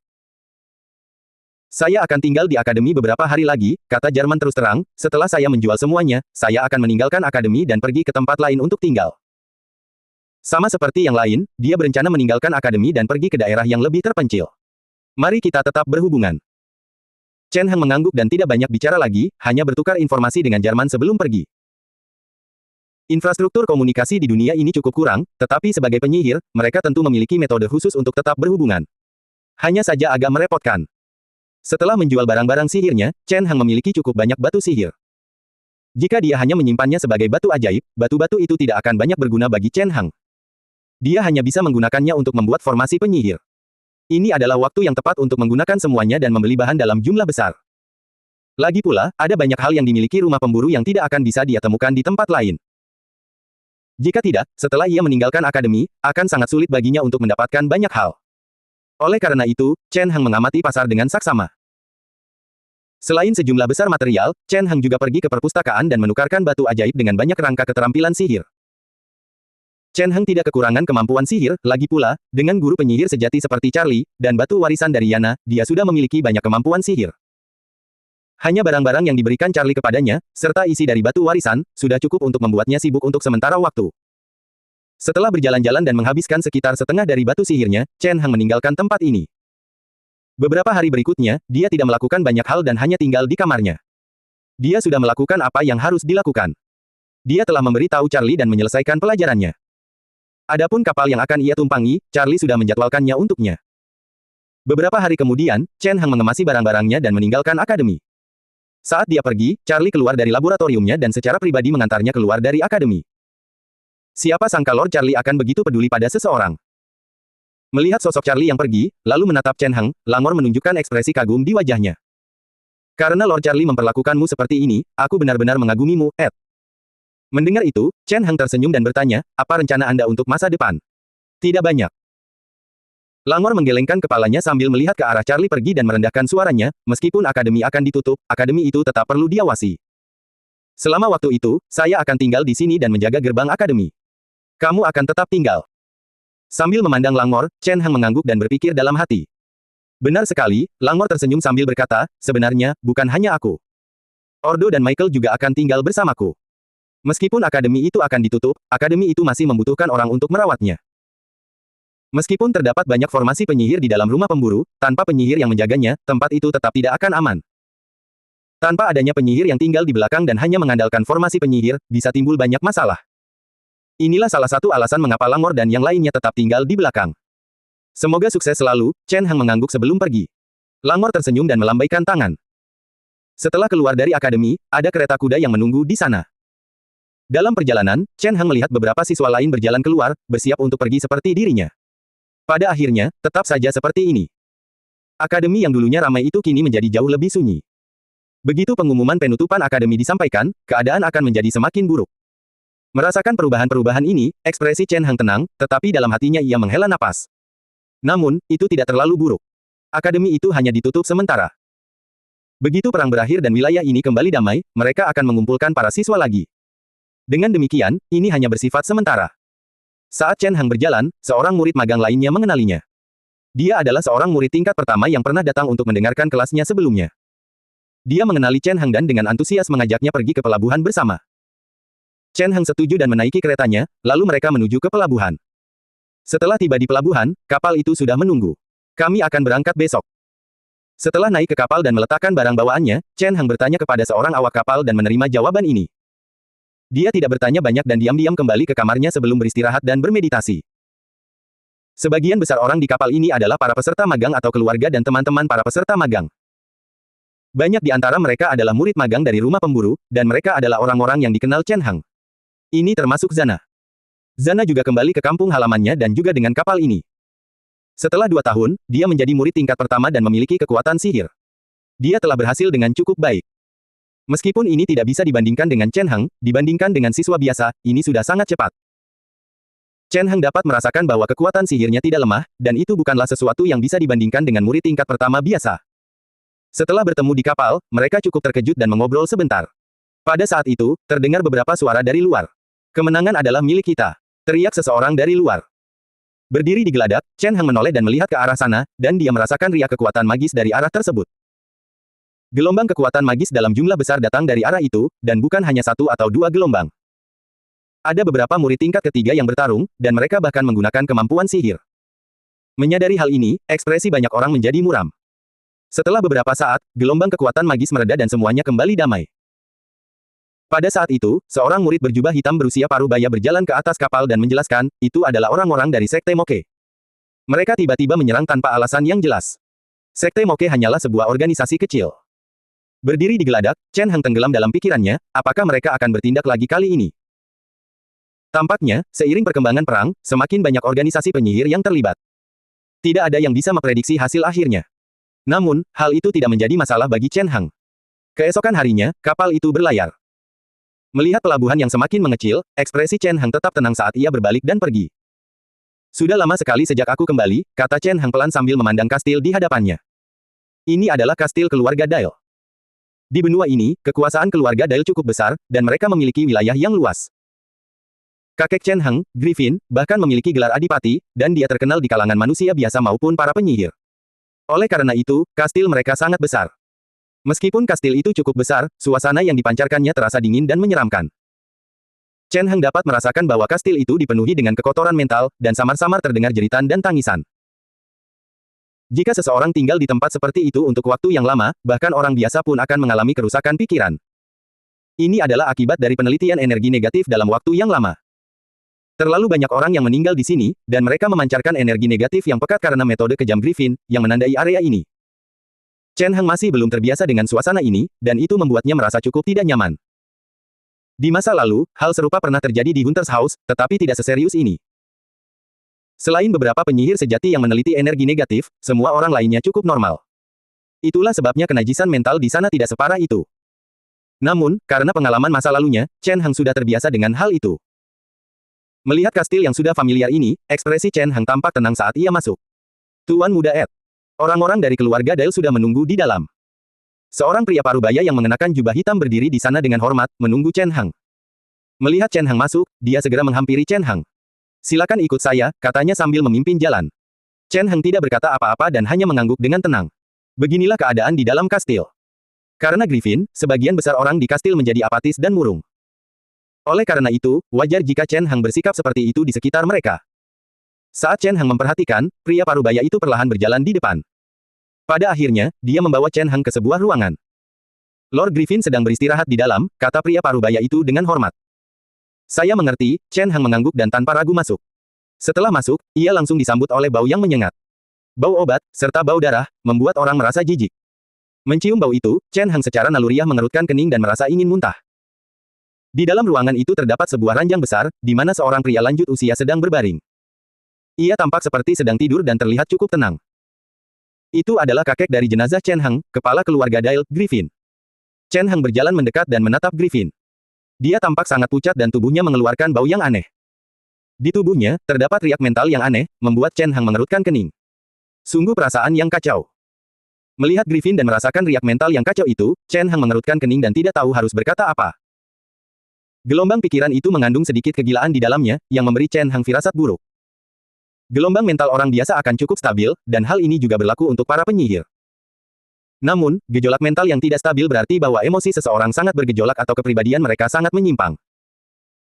Saya akan tinggal di akademi beberapa hari lagi, kata Jarman terus terang, setelah saya menjual semuanya, saya akan meninggalkan akademi dan pergi ke tempat lain untuk tinggal. Sama seperti yang lain, dia berencana meninggalkan akademi dan pergi ke daerah yang lebih terpencil. Mari kita tetap berhubungan. Chen Heng mengangguk dan tidak banyak bicara lagi, hanya bertukar informasi dengan Jarman sebelum pergi. Infrastruktur komunikasi di dunia ini cukup kurang, tetapi sebagai penyihir, mereka tentu memiliki metode khusus untuk tetap berhubungan. Hanya saja agak merepotkan. Setelah menjual barang-barang sihirnya, Chen Heng memiliki cukup banyak batu sihir. Jika dia hanya menyimpannya sebagai batu ajaib, batu-batu itu tidak akan banyak berguna bagi Chen Heng. Dia hanya bisa menggunakannya untuk membuat formasi penyihir. Ini adalah waktu yang tepat untuk menggunakan semuanya dan membeli bahan dalam jumlah besar. Lagi pula, ada banyak hal yang dimiliki rumah pemburu yang tidak akan bisa dia temukan di tempat lain. Jika tidak, setelah ia meninggalkan akademi, akan sangat sulit baginya untuk mendapatkan banyak hal. Oleh karena itu, Chen Heng mengamati pasar dengan saksama. Selain sejumlah besar material, Chen Heng juga pergi ke perpustakaan dan menukarkan batu ajaib dengan banyak rangka keterampilan sihir. Chen Heng tidak kekurangan kemampuan sihir, lagi pula, dengan guru penyihir sejati seperti Charlie, dan batu warisan dari Yana, dia sudah memiliki banyak kemampuan sihir. Hanya barang-barang yang diberikan Charlie kepadanya, serta isi dari batu warisan, sudah cukup untuk membuatnya sibuk untuk sementara waktu. Setelah berjalan-jalan dan menghabiskan sekitar setengah dari batu sihirnya, Chen Heng meninggalkan tempat ini. Beberapa hari berikutnya, dia tidak melakukan banyak hal dan hanya tinggal di kamarnya. Dia sudah melakukan apa yang harus dilakukan. Dia telah memberi tahu Charlie dan menyelesaikan pelajarannya. Adapun kapal yang akan ia tumpangi, Charlie sudah menjadwalkannya untuknya. Beberapa hari kemudian, Chen Hang mengemasi barang-barangnya dan meninggalkan akademi. Saat dia pergi, Charlie keluar dari laboratoriumnya dan secara pribadi mengantarnya keluar dari akademi. Siapa sangka Lord Charlie akan begitu peduli pada seseorang. Melihat sosok Charlie yang pergi, lalu menatap Chen Hang, Langor menunjukkan ekspresi kagum di wajahnya. Karena Lord Charlie memperlakukanmu seperti ini, aku benar-benar mengagumimu, Ed. Mendengar itu, Chen Hang tersenyum dan bertanya, apa rencana Anda untuk masa depan? Tidak banyak. Langor menggelengkan kepalanya sambil melihat ke arah Charlie pergi dan merendahkan suaranya, meskipun akademi akan ditutup, akademi itu tetap perlu diawasi. Selama waktu itu, saya akan tinggal di sini dan menjaga gerbang akademi. Kamu akan tetap tinggal. Sambil memandang Langor, Chen Hang mengangguk dan berpikir dalam hati. Benar sekali, Langor tersenyum sambil berkata, sebenarnya, bukan hanya aku. Ordo dan Michael juga akan tinggal bersamaku. Meskipun akademi itu akan ditutup, akademi itu masih membutuhkan orang untuk merawatnya. Meskipun terdapat banyak formasi penyihir di dalam rumah pemburu, tanpa penyihir yang menjaganya, tempat itu tetap tidak akan aman. Tanpa adanya penyihir yang tinggal di belakang dan hanya mengandalkan formasi penyihir, bisa timbul banyak masalah. Inilah salah satu alasan mengapa Langor dan yang lainnya tetap tinggal di belakang. Semoga sukses selalu, Chen Hang mengangguk sebelum pergi. Langor tersenyum dan melambaikan tangan. Setelah keluar dari akademi, ada kereta kuda yang menunggu di sana. Dalam perjalanan, Chen Hang melihat beberapa siswa lain berjalan keluar, bersiap untuk pergi seperti dirinya. Pada akhirnya, tetap saja seperti ini. Akademi yang dulunya ramai itu kini menjadi jauh lebih sunyi. Begitu pengumuman penutupan akademi disampaikan, keadaan akan menjadi semakin buruk. Merasakan perubahan-perubahan ini, ekspresi Chen Hang tenang, tetapi dalam hatinya ia menghela napas. Namun, itu tidak terlalu buruk. Akademi itu hanya ditutup sementara. Begitu perang berakhir dan wilayah ini kembali damai, mereka akan mengumpulkan para siswa lagi. Dengan demikian, ini hanya bersifat sementara. Saat Chen Hang berjalan, seorang murid magang lainnya mengenalinya. Dia adalah seorang murid tingkat pertama yang pernah datang untuk mendengarkan kelasnya sebelumnya. Dia mengenali Chen Hang dan dengan antusias mengajaknya pergi ke pelabuhan bersama. Chen Hang setuju dan menaiki keretanya, lalu mereka menuju ke pelabuhan. Setelah tiba di pelabuhan, kapal itu sudah menunggu. Kami akan berangkat besok. Setelah naik ke kapal dan meletakkan barang bawaannya, Chen Hang bertanya kepada seorang awak kapal dan menerima jawaban ini. Dia tidak bertanya banyak dan diam-diam kembali ke kamarnya sebelum beristirahat dan bermeditasi. Sebagian besar orang di kapal ini adalah para peserta magang atau keluarga dan teman-teman para peserta magang. Banyak di antara mereka adalah murid magang dari rumah pemburu, dan mereka adalah orang-orang yang dikenal Chen Hang. Ini termasuk Zana. Zana juga kembali ke kampung halamannya dan juga dengan kapal ini. Setelah 2 tahun, dia menjadi murid tingkat pertama dan memiliki kekuatan sihir. Dia telah berhasil dengan cukup baik. Meskipun ini tidak bisa dibandingkan dengan Chen Hang, dibandingkan dengan siswa biasa, ini sudah sangat cepat. Chen Hang dapat merasakan bahwa kekuatan sihirnya tidak lemah, dan itu bukanlah sesuatu yang bisa dibandingkan dengan murid tingkat pertama biasa. Setelah bertemu di kapal, mereka cukup terkejut dan mengobrol sebentar. Pada saat itu, terdengar beberapa suara dari luar. Kemenangan adalah milik kita, teriak seseorang dari luar. Berdiri di geladak, Chen Hang menoleh dan melihat ke arah sana, dan dia merasakan riak kekuatan magis dari arah tersebut. Gelombang kekuatan magis dalam jumlah besar datang dari arah itu, dan bukan hanya 1 atau 2 gelombang. Ada beberapa murid tingkat ketiga yang bertarung, dan mereka bahkan menggunakan kemampuan sihir. Menyadari hal ini, ekspresi banyak orang menjadi muram. Setelah beberapa saat, gelombang kekuatan magis mereda dan semuanya kembali damai. Pada saat itu, seorang murid berjubah hitam berusia paruh baya berjalan ke atas kapal dan menjelaskan, itu adalah orang-orang dari Sekte Moke. Mereka tiba-tiba menyerang tanpa alasan yang jelas. Sekte Moke hanyalah sebuah organisasi kecil. Berdiri di geladak, Chen Hang tenggelam dalam pikirannya, apakah mereka akan bertindak lagi kali ini? Tampaknya, seiring perkembangan perang, semakin banyak organisasi penyihir yang terlibat. Tidak ada yang bisa memprediksi hasil akhirnya. Namun, hal itu tidak menjadi masalah bagi Chen Hang. Keesokan harinya, kapal itu berlayar. Melihat pelabuhan yang semakin mengecil, ekspresi Chen Hang tetap tenang saat ia berbalik dan pergi. Sudah lama sekali sejak aku kembali, kata Chen Hang pelan sambil memandang kastil di hadapannya. Ini adalah kastil keluarga Dail. Di benua ini, kekuasaan keluarga Dail cukup besar, dan mereka memiliki wilayah yang luas. Kakek Chen Hang, Griffin, bahkan memiliki gelar adipati, dan dia terkenal di kalangan manusia biasa maupun para penyihir. Oleh karena itu, kastil mereka sangat besar. Meskipun kastil itu cukup besar, suasana yang dipancarkannya terasa dingin dan menyeramkan. Chen Hang dapat merasakan bahwa kastil itu dipenuhi dengan kekotoran mental, dan samar-samar terdengar jeritan dan tangisan. Jika seseorang tinggal di tempat seperti itu untuk waktu yang lama, bahkan orang biasa pun akan mengalami kerusakan pikiran. Ini adalah akibat dari penelitian energi negatif dalam waktu yang lama. Terlalu banyak orang yang meninggal di sini, dan mereka memancarkan energi negatif yang pekat karena metode kejam Griffin, yang menandai area ini. Chen Heng masih belum terbiasa dengan suasana ini, dan itu membuatnya merasa cukup tidak nyaman. Di masa lalu, hal serupa pernah terjadi di Hunter's House, tetapi tidak seserius ini. Selain beberapa penyihir sejati yang meneliti energi negatif, semua orang lainnya cukup normal. Itulah sebabnya kenajisan mental di sana tidak separah itu. Namun, karena pengalaman masa lalunya, Chen Heng sudah terbiasa dengan hal itu. Melihat kastil yang sudah familiar ini, ekspresi Chen Heng tampak tenang saat ia masuk. Tuan Muda Ed. Orang-orang dari keluarga Dale sudah menunggu di dalam. Seorang pria parubaya yang mengenakan jubah hitam berdiri di sana dengan hormat, menunggu Chen Heng. Melihat Chen Heng masuk, dia segera menghampiri Chen Heng. Silakan ikut saya, katanya sambil memimpin jalan. Chen Heng tidak berkata apa-apa dan hanya mengangguk dengan tenang. Beginilah keadaan di dalam kastil. Karena Griffin, sebagian besar orang di kastil menjadi apatis dan murung. Oleh karena itu, wajar jika Chen Heng bersikap seperti itu di sekitar mereka. Saat Chen Heng memperhatikan, pria parubaya itu perlahan berjalan di depan. Pada akhirnya, dia membawa Chen Heng ke sebuah ruangan. Lord Griffin sedang beristirahat di dalam, kata pria parubaya itu dengan hormat. Saya mengerti, Chen Heng mengangguk dan tanpa ragu masuk. Setelah masuk, ia langsung disambut oleh bau yang menyengat. Bau obat, serta bau darah, membuat orang merasa jijik. Mencium bau itu, Chen Heng secara naluriah mengerutkan kening dan merasa ingin muntah. Di dalam ruangan itu terdapat sebuah ranjang besar, di mana seorang pria lanjut usia sedang berbaring. Ia tampak seperti sedang tidur dan terlihat cukup tenang. Itu adalah kakek dari jenazah Chen Heng, kepala keluarga Dale, Griffin. Chen Heng berjalan mendekat dan menatap Griffin. Dia tampak sangat pucat dan tubuhnya mengeluarkan bau yang aneh. Di tubuhnya, terdapat riak mental yang aneh, membuat Chen Heng mengerutkan kening. Sungguh perasaan yang kacau. Melihat Griffin dan merasakan riak mental yang kacau itu, Chen Heng mengerutkan kening dan tidak tahu harus berkata apa. Gelombang pikiran itu mengandung sedikit kegilaan di dalamnya, yang memberi Chen Heng firasat buruk. Gelombang mental orang biasa akan cukup stabil, dan hal ini juga berlaku untuk para penyihir. Namun, gejolak mental yang tidak stabil berarti bahwa emosi seseorang sangat bergejolak atau kepribadian mereka sangat menyimpang.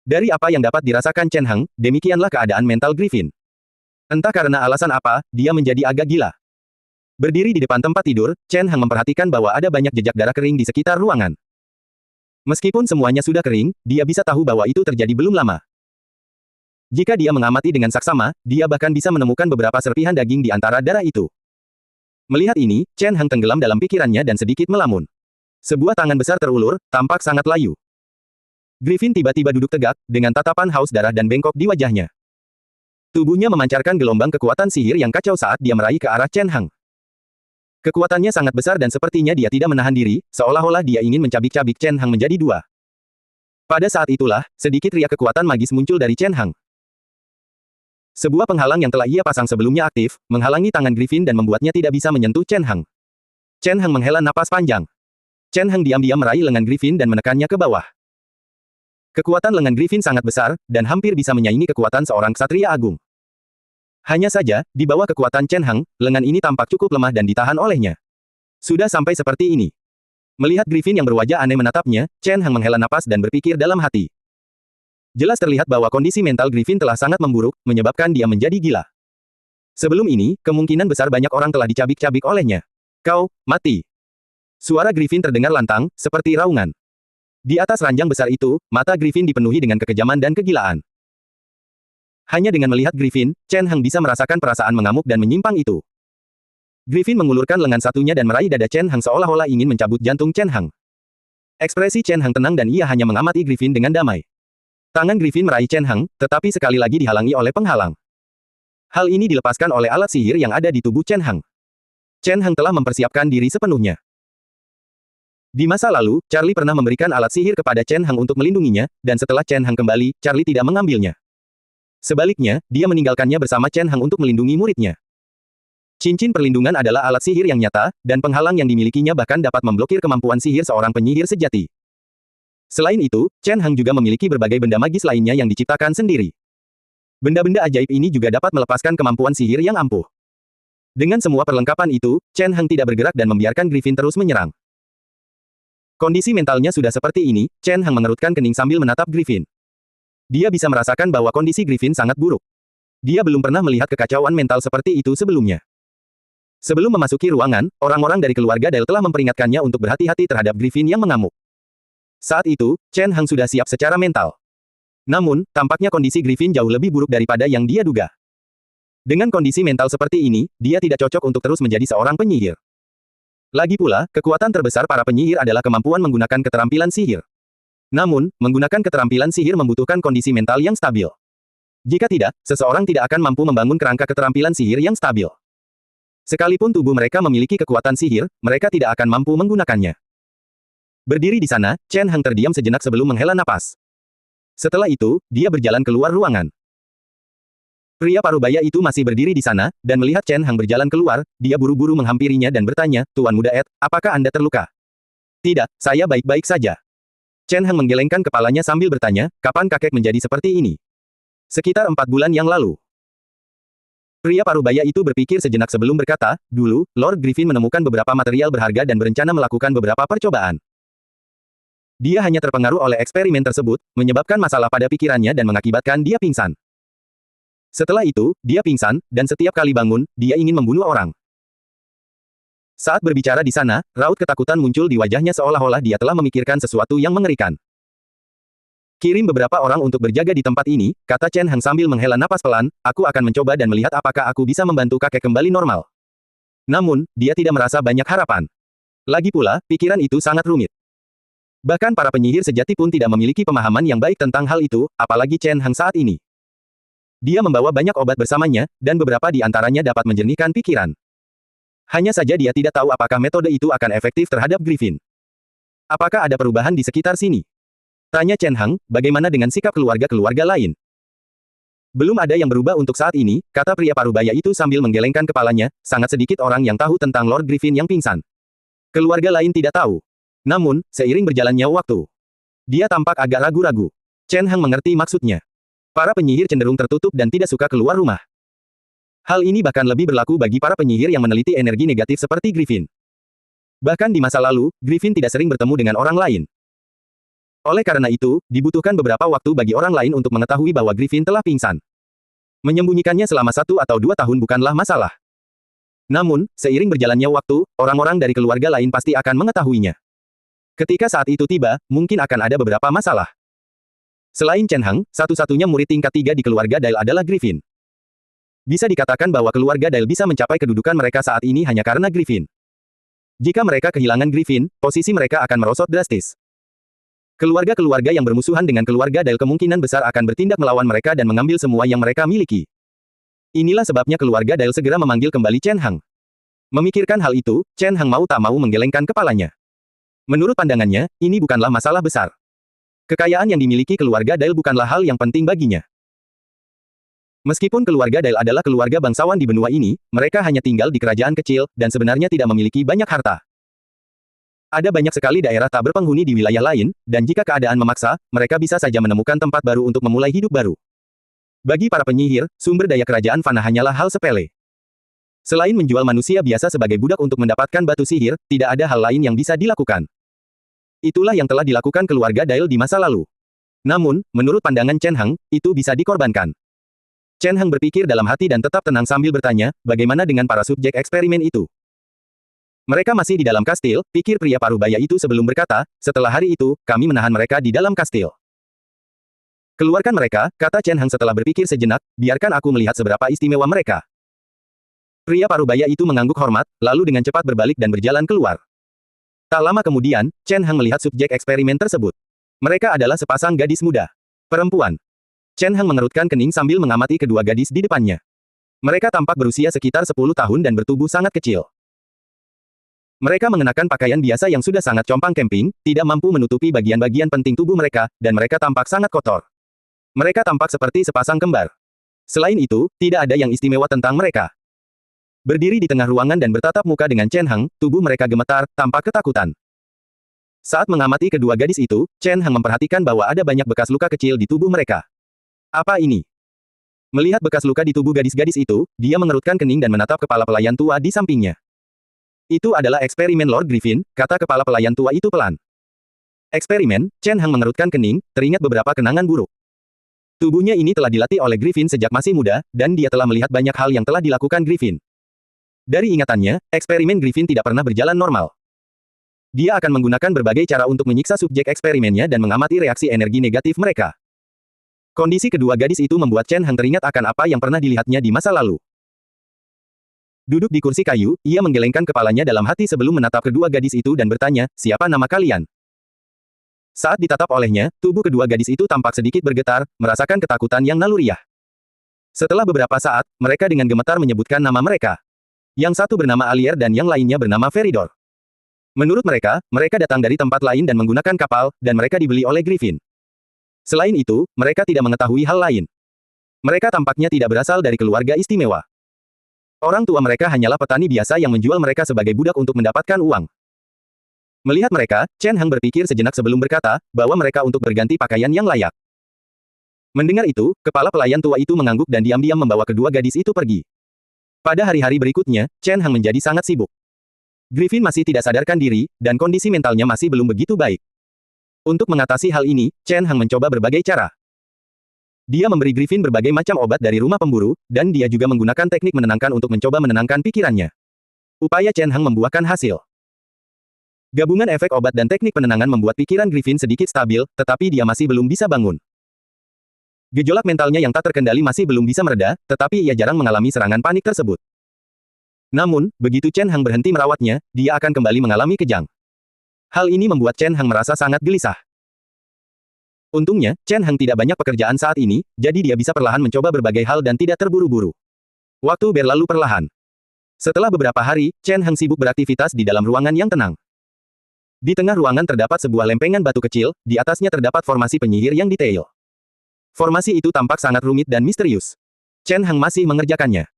Dari apa yang dapat dirasakan Chen Heng, demikianlah keadaan mental Griffin. Entah karena alasan apa, dia menjadi agak gila. Berdiri di depan tempat tidur, Chen Heng memperhatikan bahwa ada banyak jejak darah kering di sekitar ruangan. Meskipun semuanya sudah kering, dia bisa tahu bahwa itu terjadi belum lama. Jika dia mengamati dengan saksama, dia bahkan bisa menemukan beberapa serpihan daging di antara darah itu. Melihat ini, Chen Heng tenggelam dalam pikirannya dan sedikit melamun. Sebuah tangan besar terulur, tampak sangat layu. Griffin tiba-tiba duduk tegak, dengan tatapan haus darah dan bengkok di wajahnya. Tubuhnya memancarkan gelombang kekuatan sihir yang kacau saat dia meraih ke arah Chen Heng. Kekuatannya sangat besar dan sepertinya dia tidak menahan diri, seolah-olah dia ingin mencabik-cabik Chen Heng menjadi dua. Pada saat itulah, sedikit riak kekuatan magis muncul dari Chen Heng. Sebuah penghalang yang telah ia pasang sebelumnya aktif, menghalangi tangan Griffin dan membuatnya tidak bisa menyentuh Chen Heng. Chen Heng menghela napas panjang. Chen Heng diam-diam meraih lengan Griffin dan menekannya ke bawah. Kekuatan lengan Griffin sangat besar, dan hampir bisa menyaingi kekuatan seorang ksatria agung. Hanya saja, di bawah kekuatan Chen Heng, lengan ini tampak cukup lemah dan ditahan olehnya. Sudah sampai seperti ini. Melihat Griffin yang berwajah aneh menatapnya, Chen Heng menghela napas dan berpikir dalam hati. Jelas terlihat bahwa kondisi mental Griffin telah sangat memburuk, menyebabkan dia menjadi gila. Sebelum ini, kemungkinan besar banyak orang telah dicabik-cabik olehnya. Kau, mati. Suara Griffin terdengar lantang, seperti raungan. Di atas ranjang besar itu, mata Griffin dipenuhi dengan kekejaman dan kegilaan. Hanya dengan melihat Griffin, Chen Heng bisa merasakan perasaan mengamuk dan menyimpang itu. Griffin mengulurkan lengan satunya dan meraih dada Chen Heng seolah-olah ingin mencabut jantung Chen Heng. Ekspresi Chen Heng tenang dan ia hanya mengamati Griffin dengan damai. Tangan Griffin meraih Chen Heng, tetapi sekali lagi dihalangi oleh penghalang. Hal ini dilepaskan oleh alat sihir yang ada di tubuh Chen Heng. Chen Heng telah mempersiapkan diri sepenuhnya. Di masa lalu, Charlie pernah memberikan alat sihir kepada Chen Heng untuk melindunginya, dan setelah Chen Heng kembali, Charlie tidak mengambilnya. Sebaliknya, dia meninggalkannya bersama Chen Heng untuk melindungi muridnya. Cincin perlindungan adalah alat sihir yang nyata, dan penghalang yang dimilikinya bahkan dapat memblokir kemampuan sihir seorang penyihir sejati. Selain itu, Chen Heng juga memiliki berbagai benda magis lainnya yang diciptakan sendiri. Benda-benda ajaib ini juga dapat melepaskan kemampuan sihir yang ampuh. Dengan semua perlengkapan itu, Chen Heng tidak bergerak dan membiarkan Griffin terus menyerang. Kondisi mentalnya sudah seperti ini, Chen Heng mengerutkan kening sambil menatap Griffin. Dia bisa merasakan bahwa kondisi Griffin sangat buruk. Dia belum pernah melihat kekacauan mental seperti itu sebelumnya. Sebelum memasuki ruangan, orang-orang dari keluarga Dale telah memperingatkannya untuk berhati-hati terhadap Griffin yang mengamuk. Saat itu, Chen Hang sudah siap secara mental. Namun, tampaknya kondisi Griffin jauh lebih buruk daripada yang dia duga. Dengan kondisi mental seperti ini, dia tidak cocok untuk terus menjadi seorang penyihir. Lagi pula, kekuatan terbesar para penyihir adalah kemampuan menggunakan keterampilan sihir. Namun, menggunakan keterampilan sihir membutuhkan kondisi mental yang stabil. Jika tidak, seseorang tidak akan mampu membangun kerangka keterampilan sihir yang stabil. Sekalipun tubuh mereka memiliki kekuatan sihir, mereka tidak akan mampu menggunakannya. Berdiri di sana, Chen Hang terdiam sejenak sebelum menghela napas. Setelah itu, dia berjalan keluar ruangan. Pria parubaya itu masih berdiri di sana, dan melihat Chen Hang berjalan keluar, dia buru-buru menghampirinya dan bertanya, "Tuan Muda Ed, apakah Anda terluka?" "Tidak, saya baik-baik saja." Chen Hang menggelengkan kepalanya sambil bertanya, "Kapan kakek menjadi seperti ini?" "Sekitar 4 bulan yang lalu." Pria parubaya itu berpikir sejenak sebelum berkata, "Dulu, Lord Griffin menemukan beberapa material berharga dan berencana melakukan beberapa percobaan. Dia hanya terpengaruh oleh eksperimen tersebut, menyebabkan masalah pada pikirannya dan mengakibatkan dia pingsan. Setelah itu, dia pingsan, dan setiap kali bangun, dia ingin membunuh orang." Saat berbicara di sana, raut ketakutan muncul di wajahnya seolah-olah dia telah memikirkan sesuatu yang mengerikan. "Kirim beberapa orang untuk berjaga di tempat ini," kata Chen Hang sambil menghela napas pelan, "aku akan mencoba dan melihat apakah aku bisa membantu kakek kembali normal." Namun, dia tidak merasa banyak harapan. Lagi pula, pikiran itu sangat rumit. Bahkan para penyihir sejati pun tidak memiliki pemahaman yang baik tentang hal itu, apalagi Chen Hang saat ini. Dia membawa banyak obat bersamanya, dan beberapa di antaranya dapat menjernihkan pikiran. Hanya saja dia tidak tahu apakah metode itu akan efektif terhadap Griffin. "Apakah ada perubahan di sekitar sini?" tanya Chen Hang, "bagaimana dengan sikap keluarga-keluarga lain?" "Belum ada yang berubah untuk saat ini," kata pria parubaya itu sambil menggelengkan kepalanya, "sangat sedikit orang yang tahu tentang Lord Griffin yang pingsan. Keluarga lain tidak tahu." Namun, seiring berjalannya waktu, dia tampak agak ragu-ragu. Chen Hang mengerti maksudnya. Para penyihir cenderung tertutup dan tidak suka keluar rumah. Hal ini bahkan lebih berlaku bagi para penyihir yang meneliti energi negatif seperti Griffin. Bahkan di masa lalu, Griffin tidak sering bertemu dengan orang lain. Oleh karena itu, dibutuhkan beberapa waktu bagi orang lain untuk mengetahui bahwa Griffin telah pingsan. Menyembunyikannya selama 1 atau 2 tahun bukanlah masalah. Namun, seiring berjalannya waktu, orang-orang dari keluarga lain pasti akan mengetahuinya. Ketika saat itu tiba, mungkin akan ada beberapa masalah. Selain Chen Hang, satu-satunya murid tingkat 3 di keluarga Dale adalah Griffin. Bisa dikatakan bahwa keluarga Dale bisa mencapai kedudukan mereka saat ini hanya karena Griffin. Jika mereka kehilangan Griffin, posisi mereka akan merosot drastis. Keluarga-keluarga yang bermusuhan dengan keluarga Dale kemungkinan besar akan bertindak melawan mereka dan mengambil semua yang mereka miliki. Inilah sebabnya keluarga Dale segera memanggil kembali Chen Hang. Memikirkan hal itu, Chen Hang mau tak mau menggelengkan kepalanya. Menurut pandangannya, ini bukanlah masalah besar. Kekayaan yang dimiliki keluarga Dale bukanlah hal yang penting baginya. Meskipun keluarga Dale adalah keluarga bangsawan di benua ini, mereka hanya tinggal di kerajaan kecil, dan sebenarnya tidak memiliki banyak harta. Ada banyak sekali daerah tak berpenghuni di wilayah lain, dan jika keadaan memaksa, mereka bisa saja menemukan tempat baru untuk memulai hidup baru. Bagi para penyihir, sumber daya kerajaan fana hanyalah hal sepele. Selain menjual manusia biasa sebagai budak untuk mendapatkan batu sihir, tidak ada hal lain yang bisa dilakukan. Itulah yang telah dilakukan keluarga Dale di masa lalu. Namun, menurut pandangan Chen Hang, itu bisa dikorbankan. Chen Hang berpikir dalam hati dan tetap tenang sambil bertanya, bagaimana dengan para subjek eksperimen itu? Mereka masih di dalam kastil, pikir pria parubaya itu sebelum berkata, setelah hari itu, kami menahan mereka di dalam kastil. Keluarkan mereka, kata Chen Hang setelah berpikir sejenak, biarkan aku melihat seberapa istimewa mereka. Pria parubaya itu mengangguk hormat, lalu dengan cepat berbalik dan berjalan keluar. Tak lama kemudian, Chen Hang melihat subjek eksperimen tersebut. Mereka adalah sepasang gadis muda. Perempuan. Chen Hang mengerutkan kening sambil mengamati kedua gadis di depannya. Mereka tampak berusia sekitar 10 tahun dan bertubuh sangat kecil. Mereka mengenakan pakaian biasa yang sudah sangat compang camping, tidak mampu menutupi bagian-bagian penting tubuh mereka, dan mereka tampak sangat kotor. Mereka tampak seperti sepasang kembar. Selain itu, tidak ada yang istimewa tentang mereka. Berdiri di tengah ruangan dan bertatap muka dengan Chen Hang, tubuh mereka gemetar, tampak ketakutan. Saat mengamati kedua gadis itu, Chen Hang memperhatikan bahwa ada banyak bekas luka kecil di tubuh mereka. Apa ini? Melihat bekas luka di tubuh gadis-gadis itu, dia mengerutkan kening dan menatap kepala pelayan tua di sampingnya. Itu adalah eksperimen Lord Griffin, kata kepala pelayan tua itu pelan. Eksperimen, Chen Hang mengerutkan kening, teringat beberapa kenangan buruk. Tubuhnya ini telah dilatih oleh Griffin sejak masih muda, dan dia telah melihat banyak hal yang telah dilakukan Griffin. Dari ingatannya, eksperimen Griffin tidak pernah berjalan normal. Dia akan menggunakan berbagai cara untuk menyiksa subjek eksperimennya dan mengamati reaksi energi negatif mereka. Kondisi kedua gadis itu membuat Chen Heng teringat akan apa yang pernah dilihatnya di masa lalu. Duduk di kursi kayu, ia menggelengkan kepalanya dalam hati sebelum menatap kedua gadis itu dan bertanya, "Siapa nama kalian?" Saat ditatap olehnya, tubuh kedua gadis itu tampak sedikit bergetar, merasakan ketakutan yang naluriah. Setelah beberapa saat, mereka dengan gemetar menyebutkan nama mereka. Yang satu bernama Alier dan yang lainnya bernama Feridor. Menurut mereka, mereka datang dari tempat lain dan menggunakan kapal, dan mereka dibeli oleh Griffin. Selain itu, mereka tidak mengetahui hal lain. Mereka tampaknya tidak berasal dari keluarga istimewa. Orang tua mereka hanyalah petani biasa yang menjual mereka sebagai budak untuk mendapatkan uang. Melihat mereka, Chen Heng berpikir sejenak sebelum berkata, bahwa mereka untuk berganti pakaian yang layak. Mendengar itu, kepala pelayan tua itu mengangguk dan diam-diam membawa kedua gadis itu pergi. Pada hari-hari berikutnya, Chen Heng menjadi sangat sibuk. Griffin masih tidak sadarkan diri, dan kondisi mentalnya masih belum begitu baik. Untuk mengatasi hal ini, Chen Heng mencoba berbagai cara. Dia memberi Griffin berbagai macam obat dari rumah pemburu, dan dia juga menggunakan teknik menenangkan untuk mencoba menenangkan pikirannya. Upaya Chen Heng membuahkan hasil. Gabungan efek obat dan teknik penenangan membuat pikiran Griffin sedikit stabil, tetapi dia masih belum bisa bangun. Gejolak mentalnya yang tak terkendali masih belum bisa mereda, tetapi ia jarang mengalami serangan panik tersebut. Namun, begitu Chen Heng berhenti merawatnya, dia akan kembali mengalami kejang. Hal ini membuat Chen Heng merasa sangat gelisah. Untungnya, Chen Heng tidak banyak pekerjaan saat ini, jadi dia bisa perlahan mencoba berbagai hal dan tidak terburu-buru. Waktu berlalu perlahan. Setelah beberapa hari, Chen Heng sibuk beraktivitas di dalam ruangan yang tenang. Di tengah ruangan terdapat sebuah lempengan batu kecil, di atasnya terdapat formasi penyihir yang detail. Formasi itu tampak sangat rumit dan misterius. Chen Heng masih mengerjakannya.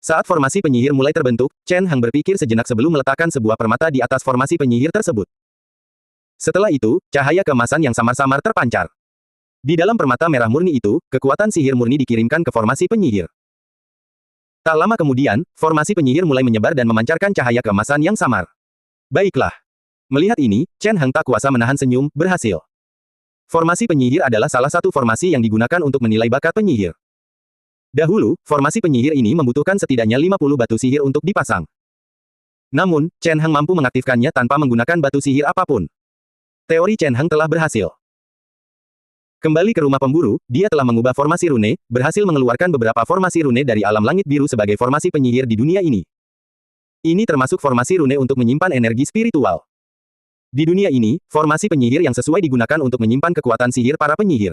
Saat formasi penyihir mulai terbentuk, Chen Heng berpikir sejenak sebelum meletakkan sebuah permata di atas formasi penyihir tersebut. Setelah itu, cahaya keemasan yang samar-samar terpancar. Di dalam permata merah murni itu, kekuatan sihir murni dikirimkan ke formasi penyihir. Tak lama kemudian, formasi penyihir mulai menyebar dan memancarkan cahaya keemasan yang samar. Baiklah. Melihat ini, Chen Heng tak kuasa menahan senyum, berhasil. Formasi penyihir adalah salah satu formasi yang digunakan untuk menilai bakat penyihir. Dahulu, formasi penyihir ini membutuhkan setidaknya 50 batu sihir untuk dipasang. Namun, Chen Heng mampu mengaktifkannya tanpa menggunakan batu sihir apapun. Teori Chen Heng telah berhasil. Kembali ke rumah pemburu, dia telah mengubah formasi rune, berhasil mengeluarkan beberapa formasi rune dari alam langit biru sebagai formasi penyihir di dunia ini. Ini termasuk formasi rune untuk menyimpan energi spiritual. Di dunia ini, formasi penyihir yang sesuai digunakan untuk menyimpan kekuatan sihir para penyihir.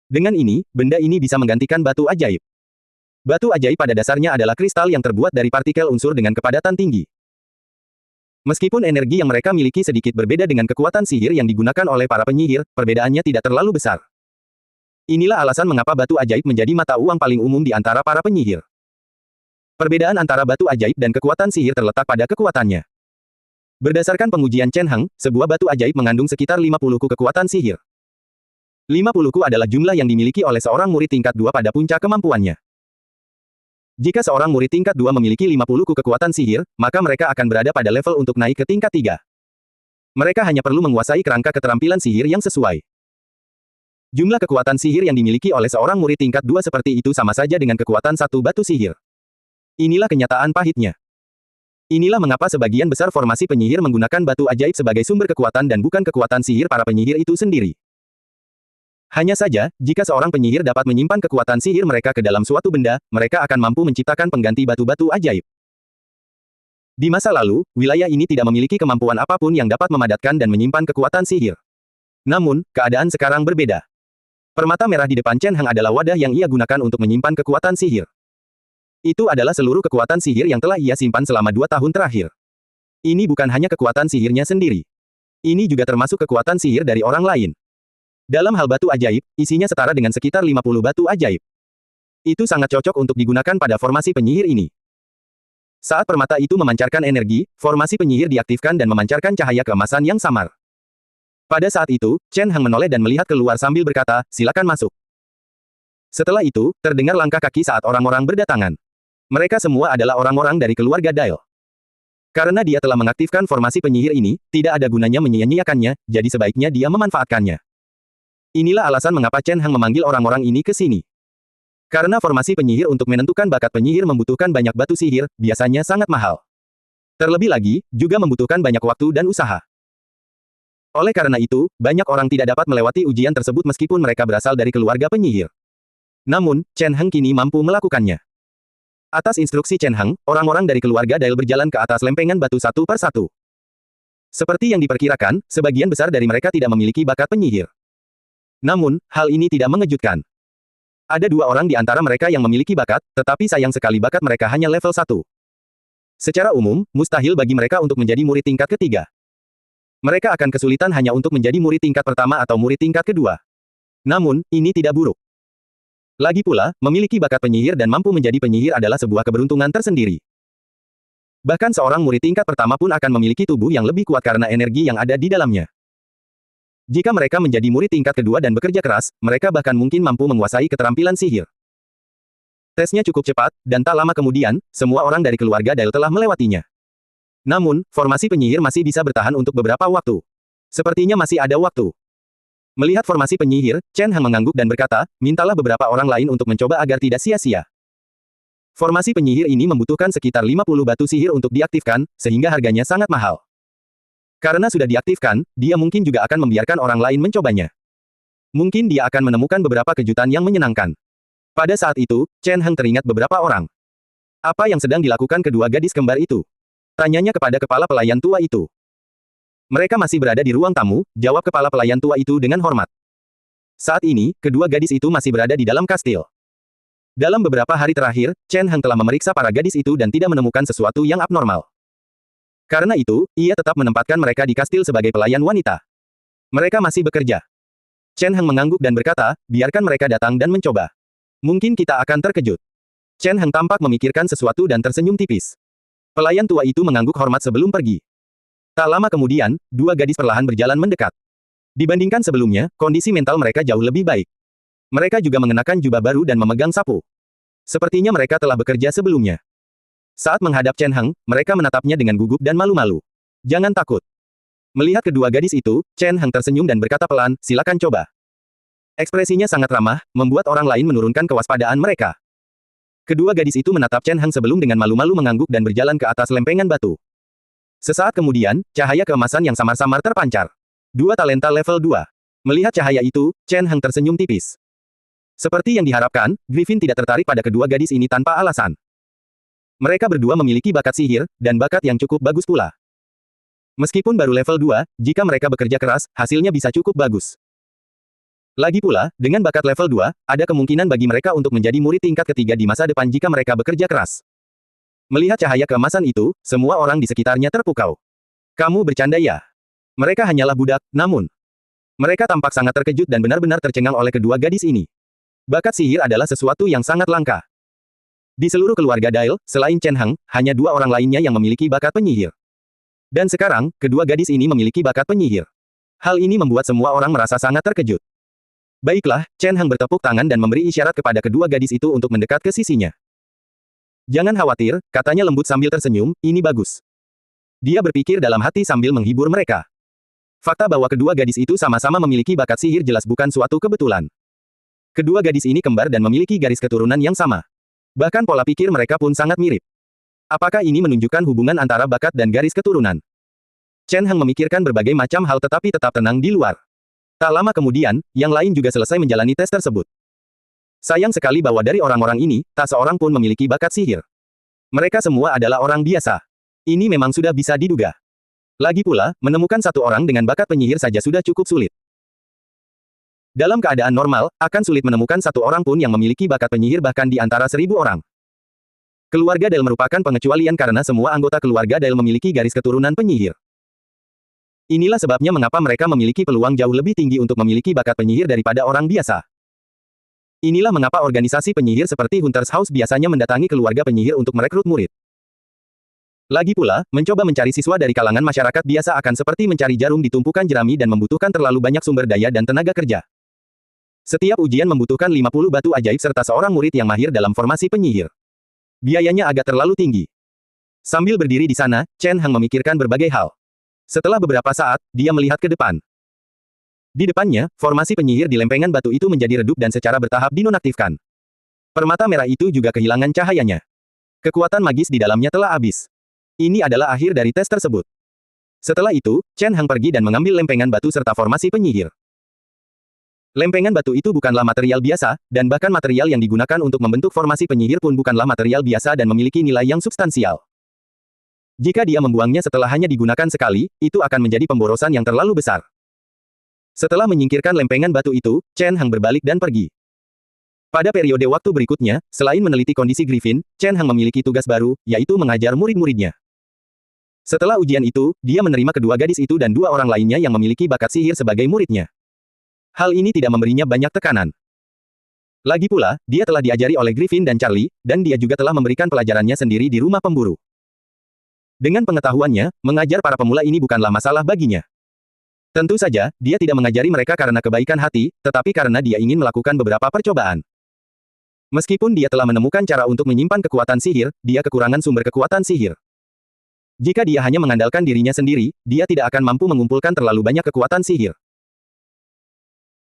Dengan ini, benda ini bisa menggantikan batu ajaib. Batu ajaib pada dasarnya adalah kristal yang terbuat dari partikel unsur dengan kepadatan tinggi. Meskipun energi yang mereka miliki sedikit berbeda dengan kekuatan sihir yang digunakan oleh para penyihir, perbedaannya tidak terlalu besar. Inilah alasan mengapa batu ajaib menjadi mata uang paling umum di antara para penyihir. Perbedaan antara batu ajaib dan kekuatan sihir terletak pada kekuatannya. Berdasarkan pengujian Chen Heng, sebuah batu ajaib mengandung sekitar 50 kekuatan sihir. 50 adalah jumlah yang dimiliki oleh seorang murid tingkat 2 pada puncak kemampuannya. Jika seorang murid tingkat 2 memiliki 50 kekuatan sihir, maka mereka akan berada pada level untuk naik ke tingkat 3. Mereka hanya perlu menguasai kerangka keterampilan sihir yang sesuai. Jumlah kekuatan sihir yang dimiliki oleh seorang murid tingkat 2 seperti itu sama saja dengan kekuatan satu batu sihir. Inilah kenyataan pahitnya. Inilah mengapa sebagian besar formasi penyihir menggunakan batu ajaib sebagai sumber kekuatan dan bukan kekuatan sihir para penyihir itu sendiri. Hanya saja, jika seorang penyihir dapat menyimpan kekuatan sihir mereka ke dalam suatu benda, mereka akan mampu menciptakan pengganti batu-batu ajaib. Di masa lalu, wilayah ini tidak memiliki kemampuan apapun yang dapat memadatkan dan menyimpan kekuatan sihir. Namun, keadaan sekarang berbeda. Permata merah di depan Chen Heng adalah wadah yang ia gunakan untuk menyimpan kekuatan sihir. Itu adalah seluruh kekuatan sihir yang telah ia simpan selama 2 tahun terakhir. Ini bukan hanya kekuatan sihirnya sendiri. Ini juga termasuk kekuatan sihir dari orang lain. Dalam hal batu ajaib, isinya setara dengan sekitar 50 batu ajaib. Itu sangat cocok untuk digunakan pada formasi penyihir ini. Saat permata itu memancarkan energi, formasi penyihir diaktifkan dan memancarkan cahaya keemasan yang samar. Pada saat itu, Chen Heng menoleh dan melihat keluar sambil berkata, "Silakan masuk." Setelah itu, terdengar langkah kaki saat orang-orang berdatangan. Mereka semua adalah orang-orang dari keluarga Dail. Karena dia telah mengaktifkan formasi penyihir ini, tidak ada gunanya menyia-nyiakannya, jadi sebaiknya dia memanfaatkannya. Inilah alasan mengapa Chen Heng memanggil orang-orang ini ke sini. Karena formasi penyihir untuk menentukan bakat penyihir membutuhkan banyak batu sihir, biasanya sangat mahal. Terlebih lagi, juga membutuhkan banyak waktu dan usaha. Oleh karena itu, banyak orang tidak dapat melewati ujian tersebut meskipun mereka berasal dari keluarga penyihir. Namun, Chen Heng kini mampu melakukannya. Atas instruksi Chen Heng, orang-orang dari keluarga Dail berjalan ke atas lempengan batu satu per satu. Seperti yang diperkirakan, sebagian besar dari mereka tidak memiliki bakat penyihir. Namun, hal ini tidak mengejutkan. Ada dua orang di antara mereka yang memiliki bakat, tetapi sayang sekali bakat mereka hanya level 1. Secara umum, mustahil bagi mereka untuk menjadi murid tingkat ketiga. Mereka akan kesulitan hanya untuk menjadi murid tingkat pertama atau murid tingkat kedua. Namun, ini tidak buruk. Lagi pula, memiliki bakat penyihir dan mampu menjadi penyihir adalah sebuah keberuntungan tersendiri. Bahkan seorang murid tingkat pertama pun akan memiliki tubuh yang lebih kuat karena energi yang ada di dalamnya. Jika mereka menjadi murid tingkat kedua dan bekerja keras, mereka bahkan mungkin mampu menguasai keterampilan sihir. Tesnya cukup cepat, dan tak lama kemudian, semua orang dari keluarga Dail telah melewatinya. Namun, formasi penyihir masih bisa bertahan untuk beberapa waktu. Sepertinya masih ada waktu. Melihat formasi penyihir, Chen Heng mengangguk dan berkata, mintalah beberapa orang lain untuk mencoba agar tidak sia-sia. Formasi penyihir ini membutuhkan sekitar 50 batu sihir untuk diaktifkan, sehingga harganya sangat mahal. Karena sudah diaktifkan, dia mungkin juga akan membiarkan orang lain mencobanya. Mungkin dia akan menemukan beberapa kejutan yang menyenangkan. Pada saat itu, Chen Heng teringat beberapa orang. Apa yang sedang dilakukan kedua gadis kembar itu? Tanyanya kepada kepala pelayan tua itu. Mereka masih berada di ruang tamu, jawab kepala pelayan tua itu dengan hormat. Saat ini, kedua gadis itu masih berada di dalam kastil. Dalam beberapa hari terakhir, Chen Heng telah memeriksa para gadis itu dan tidak menemukan sesuatu yang abnormal. Karena itu, ia tetap menempatkan mereka di kastil sebagai pelayan wanita. Mereka masih bekerja. Chen Heng mengangguk dan berkata, biarkan mereka datang dan mencoba. Mungkin kita akan terkejut. Chen Heng tampak memikirkan sesuatu dan tersenyum tipis. Pelayan tua itu mengangguk hormat sebelum pergi. Tak lama kemudian, dua gadis perlahan berjalan mendekat. Dibandingkan sebelumnya, kondisi mental mereka jauh lebih baik. Mereka juga mengenakan jubah baru dan memegang sapu. Sepertinya mereka telah bekerja sebelumnya. Saat menghadap Chen Heng, mereka menatapnya dengan gugup dan malu-malu. Jangan takut. Melihat kedua gadis itu, Chen Heng tersenyum dan berkata pelan, silakan coba. Ekspresinya sangat ramah, membuat orang lain menurunkan kewaspadaan mereka. Kedua gadis itu menatap Chen Heng sebelum dengan malu-malu mengangguk dan berjalan ke atas lempengan batu. Sesaat kemudian, cahaya keemasan yang samar-samar terpancar. Dua talenta level 2. Melihat cahaya itu, Chen Heng tersenyum tipis. Seperti yang diharapkan, Griffin tidak tertarik pada kedua gadis ini tanpa alasan. Mereka berdua memiliki bakat sihir, dan bakat yang cukup bagus pula. Meskipun baru level 2, jika mereka bekerja keras, hasilnya bisa cukup bagus. Lagi pula, dengan bakat level 2, ada kemungkinan bagi mereka untuk menjadi murid tingkat ketiga di masa depan jika mereka bekerja keras. Melihat cahaya keemasan itu, semua orang di sekitarnya terpukau. Kamu bercanda ya? Mereka hanyalah budak, namun. Mereka tampak sangat terkejut dan benar-benar tercengang oleh kedua gadis ini. Bakat sihir adalah sesuatu yang sangat langka. Di seluruh keluarga Dail, selain Chen Heng, hanya dua orang lainnya yang memiliki bakat penyihir. Dan sekarang, kedua gadis ini memiliki bakat penyihir. Hal ini membuat semua orang merasa sangat terkejut. Baiklah, Chen Heng bertepuk tangan dan memberi isyarat kepada kedua gadis itu untuk mendekat ke sisinya. Jangan khawatir, katanya lembut sambil tersenyum, ini bagus. Dia berpikir dalam hati sambil menghibur mereka. Fakta bahwa kedua gadis itu sama-sama memiliki bakat sihir jelas bukan suatu kebetulan. Kedua gadis ini kembar dan memiliki garis keturunan yang sama. Bahkan pola pikir mereka pun sangat mirip. Apakah ini menunjukkan hubungan antara bakat dan garis keturunan? Chen Heng memikirkan berbagai macam hal tetapi tetap tenang di luar. Tak lama kemudian, yang lain juga selesai menjalani tes tersebut. Sayang sekali bahwa dari orang-orang ini, tak seorang pun memiliki bakat sihir. Mereka semua adalah orang biasa. Ini memang sudah bisa diduga. Lagi pula, menemukan satu orang dengan bakat penyihir saja sudah cukup sulit. Dalam keadaan normal, akan sulit menemukan satu orang pun yang memiliki bakat penyihir bahkan di antara 1000 orang. Keluarga Dail merupakan pengecualian karena semua anggota keluarga Dail memiliki garis keturunan penyihir. Inilah sebabnya mengapa mereka memiliki peluang jauh lebih tinggi untuk memiliki bakat penyihir daripada orang biasa. Inilah mengapa organisasi penyihir seperti Hunter's House biasanya mendatangi keluarga penyihir untuk merekrut murid. Lagi pula, mencoba mencari siswa dari kalangan masyarakat biasa akan seperti mencari jarum di tumpukan jerami dan membutuhkan terlalu banyak sumber daya dan tenaga kerja. Setiap ujian membutuhkan 50 batu ajaib serta seorang murid yang mahir dalam formasi penyihir. Biayanya agak terlalu tinggi. Sambil berdiri di sana, Chen Heng memikirkan berbagai hal. Setelah beberapa saat, dia melihat ke depan. Di depannya, formasi penyihir di lempengan batu itu menjadi redup dan secara bertahap dinonaktifkan. Permata merah itu juga kehilangan cahayanya. Kekuatan magis di dalamnya telah habis. Ini adalah akhir dari tes tersebut. Setelah itu, Chen Hang pergi dan mengambil lempengan batu serta formasi penyihir. Lempengan batu itu bukanlah material biasa, dan bahkan material yang digunakan untuk membentuk formasi penyihir pun bukanlah material biasa dan memiliki nilai yang substansial. Jika dia membuangnya setelah hanya digunakan sekali, itu akan menjadi pemborosan yang terlalu besar. Setelah menyingkirkan lempengan batu itu, Chen Hang berbalik dan pergi. Pada periode waktu berikutnya, selain meneliti kondisi Griffin, Chen Hang memiliki tugas baru, yaitu mengajar murid-muridnya. Setelah ujian itu, dia menerima kedua gadis itu dan dua orang lainnya yang memiliki bakat sihir sebagai muridnya. Hal ini tidak memberinya banyak tekanan. Lagi pula, dia telah diajari oleh Griffin dan Charlie, dan dia juga telah memberikan pelajarannya sendiri di rumah pemburu. Dengan pengetahuannya, mengajar para pemula ini bukanlah masalah baginya. Tentu saja, dia tidak mengajari mereka karena kebaikan hati, tetapi karena dia ingin melakukan beberapa percobaan. Meskipun dia telah menemukan cara untuk menyimpan kekuatan sihir, dia kekurangan sumber kekuatan sihir. Jika dia hanya mengandalkan dirinya sendiri, dia tidak akan mampu mengumpulkan terlalu banyak kekuatan sihir.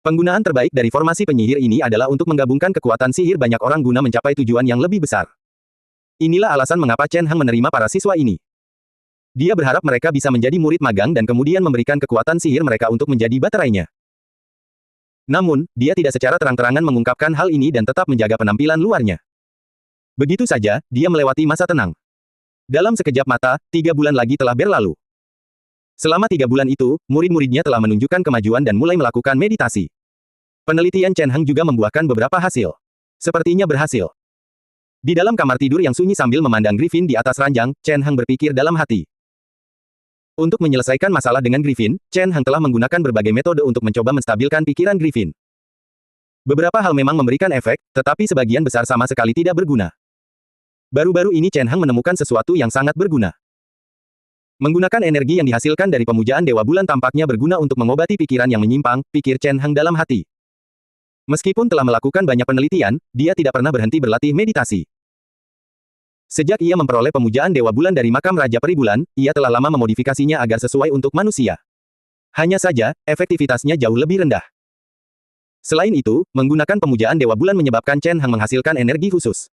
Penggunaan terbaik dari formasi penyihir ini adalah untuk menggabungkan kekuatan sihir banyak orang guna mencapai tujuan yang lebih besar. Inilah alasan mengapa Chen Hang menerima para siswa ini. Dia berharap mereka bisa menjadi murid magang dan kemudian memberikan kekuatan sihir mereka untuk menjadi baterainya. Namun, dia tidak secara terang-terangan mengungkapkan hal ini dan tetap menjaga penampilan luarnya. Begitu saja, dia melewati masa tenang. Dalam sekejap mata, 3 bulan lagi telah berlalu. Selama 3 bulan itu, murid-muridnya telah menunjukkan kemajuan dan mulai melakukan meditasi. Penelitian Chen Hang juga membuahkan beberapa hasil. Sepertinya berhasil. Di dalam kamar tidur yang sunyi sambil memandang Griffin di atas ranjang, Chen Hang berpikir dalam hati. Untuk menyelesaikan masalah dengan Griffin, Chen Hang telah menggunakan berbagai metode untuk mencoba menstabilkan pikiran Griffin. Beberapa hal memang memberikan efek, tetapi sebagian besar sama sekali tidak berguna. Baru-baru ini Chen Hang menemukan sesuatu yang sangat berguna. Menggunakan energi yang dihasilkan dari pemujaan Dewa Bulan tampaknya berguna untuk mengobati pikiran yang menyimpang, pikir Chen Hang dalam hati. Meskipun telah melakukan banyak penelitian, dia tidak pernah berhenti berlatih meditasi. Sejak ia memperoleh pemujaan Dewa Bulan dari makam Raja Peri Bulan, ia telah lama memodifikasinya agar sesuai untuk manusia. Hanya saja, efektivitasnya jauh lebih rendah. Selain itu, menggunakan pemujaan Dewa Bulan menyebabkan Chen Hang menghasilkan energi khusus.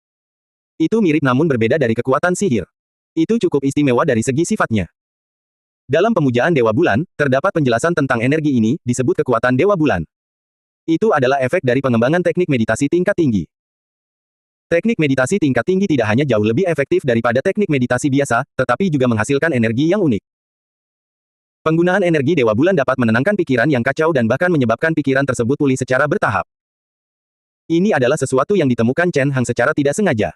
Itu mirip namun berbeda dari kekuatan sihir. Itu cukup istimewa dari segi sifatnya. Dalam pemujaan Dewa Bulan, terdapat penjelasan tentang energi ini, disebut kekuatan Dewa Bulan. Itu adalah efek dari pengembangan teknik meditasi tingkat tinggi. Teknik meditasi tingkat tinggi tidak hanya jauh lebih efektif daripada teknik meditasi biasa, tetapi juga menghasilkan energi yang unik. Penggunaan energi Dewa Bulan dapat menenangkan pikiran yang kacau dan bahkan menyebabkan pikiran tersebut pulih secara bertahap. Ini adalah sesuatu yang ditemukan Chen Hang secara tidak sengaja.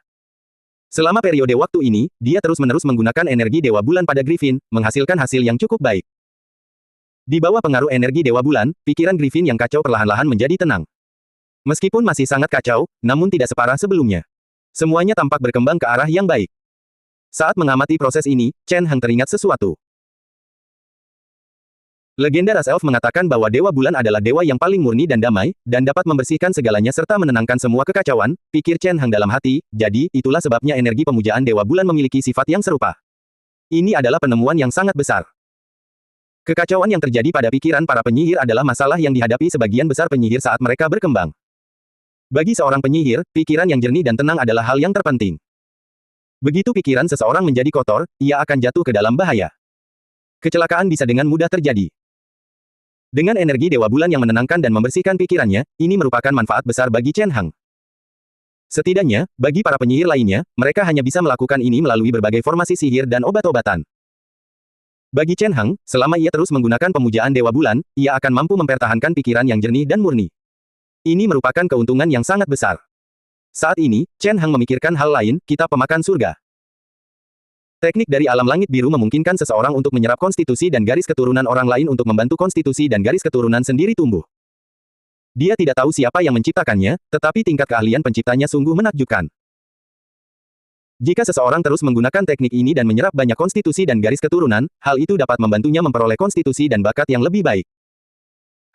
Selama periode waktu ini, dia terus-menerus menggunakan energi Dewa Bulan pada Griffin, menghasilkan hasil yang cukup baik. Di bawah pengaruh energi Dewa Bulan, pikiran Griffin yang kacau perlahan-lahan menjadi tenang. Meskipun masih sangat kacau, namun tidak separah sebelumnya. Semuanya tampak berkembang ke arah yang baik. Saat mengamati proses ini, Chen Hang teringat sesuatu. Legenda ras elf mengatakan bahwa Dewa Bulan adalah dewa yang paling murni dan damai, dan dapat membersihkan segalanya serta menenangkan semua kekacauan, pikir Chen Hang dalam hati, jadi, itulah sebabnya energi pemujaan Dewa Bulan memiliki sifat yang serupa. Ini adalah penemuan yang sangat besar. Kekacauan yang terjadi pada pikiran para penyihir adalah masalah yang dihadapi sebagian besar penyihir saat mereka berkembang. Bagi seorang penyihir, pikiran yang jernih dan tenang adalah hal yang terpenting. Begitu pikiran seseorang menjadi kotor, ia akan jatuh ke dalam bahaya. Kecelakaan bisa dengan mudah terjadi. Dengan energi Dewa Bulan yang menenangkan dan membersihkan pikirannya, ini merupakan manfaat besar bagi Chen Hang. Setidaknya, bagi para penyihir lainnya, mereka hanya bisa melakukan ini melalui berbagai formasi sihir dan obat-obatan. Bagi Chen Hang, selama ia terus menggunakan pemujaan Dewa Bulan, ia akan mampu mempertahankan pikiran yang jernih dan murni. Ini merupakan keuntungan yang sangat besar. Saat ini, Chen Hang memikirkan hal lain, kitab pemakan surga. Teknik dari alam langit biru memungkinkan seseorang untuk menyerap konstitusi dan garis keturunan orang lain untuk membantu konstitusi dan garis keturunan sendiri tumbuh. Dia tidak tahu siapa yang menciptakannya, tetapi tingkat keahlian penciptanya sungguh menakjubkan. Jika seseorang terus menggunakan teknik ini dan menyerap banyak konstitusi dan garis keturunan, hal itu dapat membantunya memperoleh konstitusi dan bakat yang lebih baik.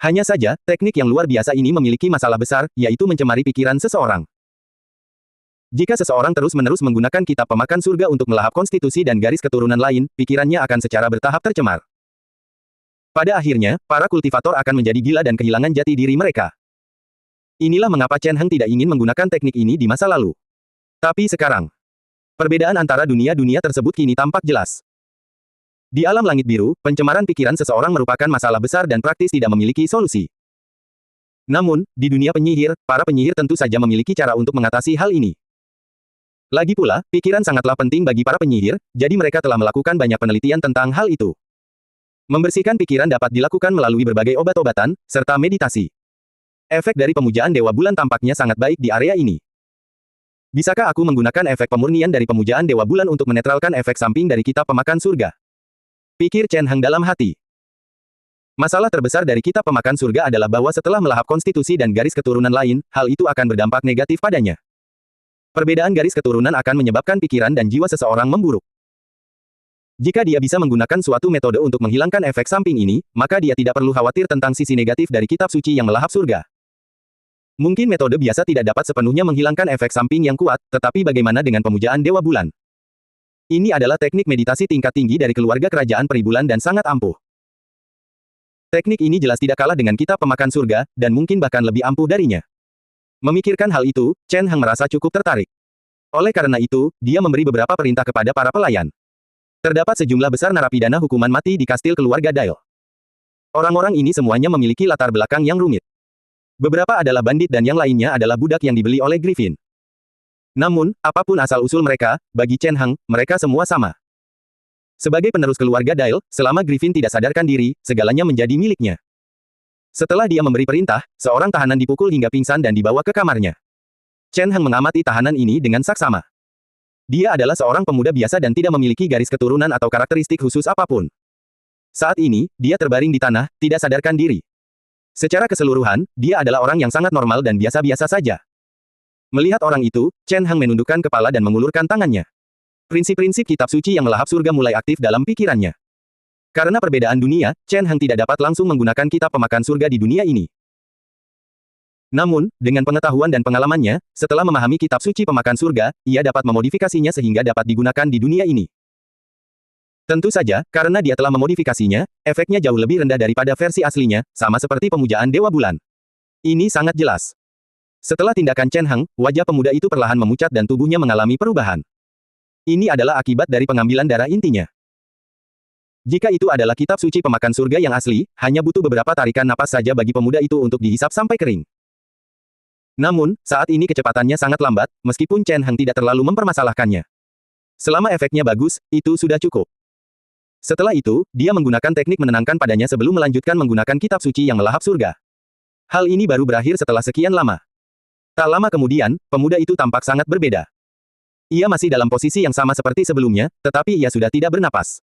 Hanya saja, teknik yang luar biasa ini memiliki masalah besar, yaitu mencemari pikiran seseorang. Jika seseorang terus-menerus menggunakan kitab pemakan surga untuk melahap konstitusi dan garis keturunan lain, pikirannya akan secara bertahap tercemar. Pada akhirnya, para kultivator akan menjadi gila dan kehilangan jati diri mereka. Inilah mengapa Chen Heng tidak ingin menggunakan teknik ini di masa lalu. Tapi sekarang, perbedaan antara dunia-dunia tersebut kini tampak jelas. Di alam langit biru, pencemaran pikiran seseorang merupakan masalah besar dan praktis tidak memiliki solusi. Namun, di dunia penyihir, para penyihir tentu saja memiliki cara untuk mengatasi hal ini. Lagi pula, pikiran sangatlah penting bagi para penyihir, jadi mereka telah melakukan banyak penelitian tentang hal itu. Membersihkan pikiran dapat dilakukan melalui berbagai obat-obatan, serta meditasi. Efek dari pemujaan Dewa Bulan tampaknya sangat baik di area ini. Bisakah aku menggunakan efek pemurnian dari pemujaan Dewa Bulan untuk menetralkan efek samping dari kitab pemakan surga? Pikir Chen Heng dalam hati. Masalah terbesar dari kitab pemakan surga adalah bahwa setelah melahap konstitusi dan garis keturunan lain, hal itu akan berdampak negatif padanya. Perbedaan garis keturunan akan menyebabkan pikiran dan jiwa seseorang memburuk. Jika dia bisa menggunakan suatu metode untuk menghilangkan efek samping ini, maka dia tidak perlu khawatir tentang sisi negatif dari kitab suci yang melahap surga. Mungkin metode biasa tidak dapat sepenuhnya menghilangkan efek samping yang kuat, tetapi bagaimana dengan pemujaan Dewa Bulan? Ini adalah teknik meditasi tingkat tinggi dari keluarga kerajaan Peribulan dan sangat ampuh. Teknik ini jelas tidak kalah dengan kitab pemakan surga, dan mungkin bahkan lebih ampuh darinya. Memikirkan hal itu, Chen Heng merasa cukup tertarik. Oleh karena itu, dia memberi beberapa perintah kepada para pelayan. Terdapat sejumlah besar narapidana hukuman mati di kastil keluarga Dale. Orang-orang ini semuanya memiliki latar belakang yang rumit. Beberapa adalah bandit dan yang lainnya adalah budak yang dibeli oleh Griffin. Namun, apapun asal-usul mereka, bagi Chen Heng, mereka semua sama. Sebagai penerus keluarga Dale, selama Griffin tidak sadarkan diri, segalanya menjadi miliknya. Setelah dia memberi perintah, seorang tahanan dipukul hingga pingsan dan dibawa ke kamarnya. Chen Heng mengamati tahanan ini dengan saksama. Dia adalah seorang pemuda biasa dan tidak memiliki garis keturunan atau karakteristik khusus apapun. Saat ini, dia terbaring di tanah, tidak sadarkan diri. Secara keseluruhan, dia adalah orang yang sangat normal dan biasa-biasa saja. Melihat orang itu, Chen Heng menundukkan kepala dan mengulurkan tangannya. Prinsip-prinsip kitab suci yang melahap surga mulai aktif dalam pikirannya. Karena perbedaan dunia, Chen Heng tidak dapat langsung menggunakan kitab pemakan surga di dunia ini. Namun, dengan pengetahuan dan pengalamannya, setelah memahami kitab suci pemakan surga, ia dapat memodifikasinya sehingga dapat digunakan di dunia ini. Tentu saja, karena dia telah memodifikasinya, efeknya jauh lebih rendah daripada versi aslinya, sama seperti pemujaan Dewa Bulan. Ini sangat jelas. Setelah tindakan Chen Heng, wajah pemuda itu perlahan memucat dan tubuhnya mengalami perubahan. Ini adalah akibat dari pengambilan darah intinya. Jika itu adalah kitab suci pemakan surga yang asli, hanya butuh beberapa tarikan napas saja bagi pemuda itu untuk dihisap sampai kering. Namun, saat ini kecepatannya sangat lambat, meskipun Chen Heng tidak terlalu mempermasalahkannya. Selama efeknya bagus, itu sudah cukup. Setelah itu, dia menggunakan teknik menenangkan padanya sebelum melanjutkan menggunakan kitab suci yang melahap surga. Hal ini baru berakhir setelah sekian lama. Tak lama kemudian, pemuda itu tampak sangat berbeda. Ia masih dalam posisi yang sama seperti sebelumnya, tetapi ia sudah tidak bernapas.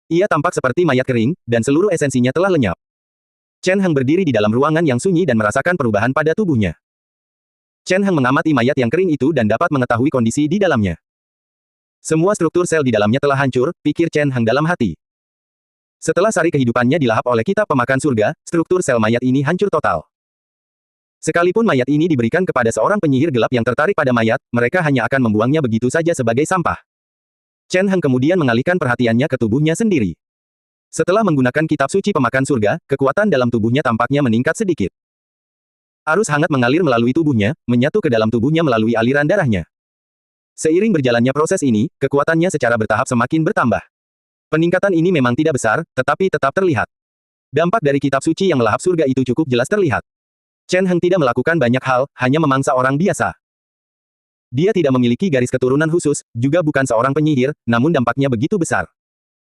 Ia tampak seperti mayat kering, dan seluruh esensinya telah lenyap. Chen Heng berdiri di dalam ruangan yang sunyi dan merasakan perubahan pada tubuhnya. Chen Heng mengamati mayat yang kering itu dan dapat mengetahui kondisi di dalamnya. Semua struktur sel di dalamnya telah hancur, pikir Chen Heng dalam hati. Setelah sari kehidupannya dilahap oleh kitab pemakan surga, struktur sel mayat ini hancur total. Sekalipun mayat ini diberikan kepada seorang penyihir gelap yang tertarik pada mayat, mereka hanya akan membuangnya begitu saja sebagai sampah. Chen Heng kemudian mengalihkan perhatiannya ke tubuhnya sendiri. Setelah menggunakan kitab suci pemakan surga, kekuatan dalam tubuhnya tampaknya meningkat sedikit. Arus hangat mengalir melalui tubuhnya, menyatu ke dalam tubuhnya melalui aliran darahnya. Seiring berjalannya proses ini, kekuatannya secara bertahap semakin bertambah. Peningkatan ini memang tidak besar, tetapi tetap terlihat. Dampak dari kitab suci yang melahap surga itu cukup jelas terlihat. Chen Heng tidak melakukan banyak hal, hanya memangsa orang biasa. Dia tidak memiliki garis keturunan khusus, juga bukan seorang penyihir, namun dampaknya begitu besar.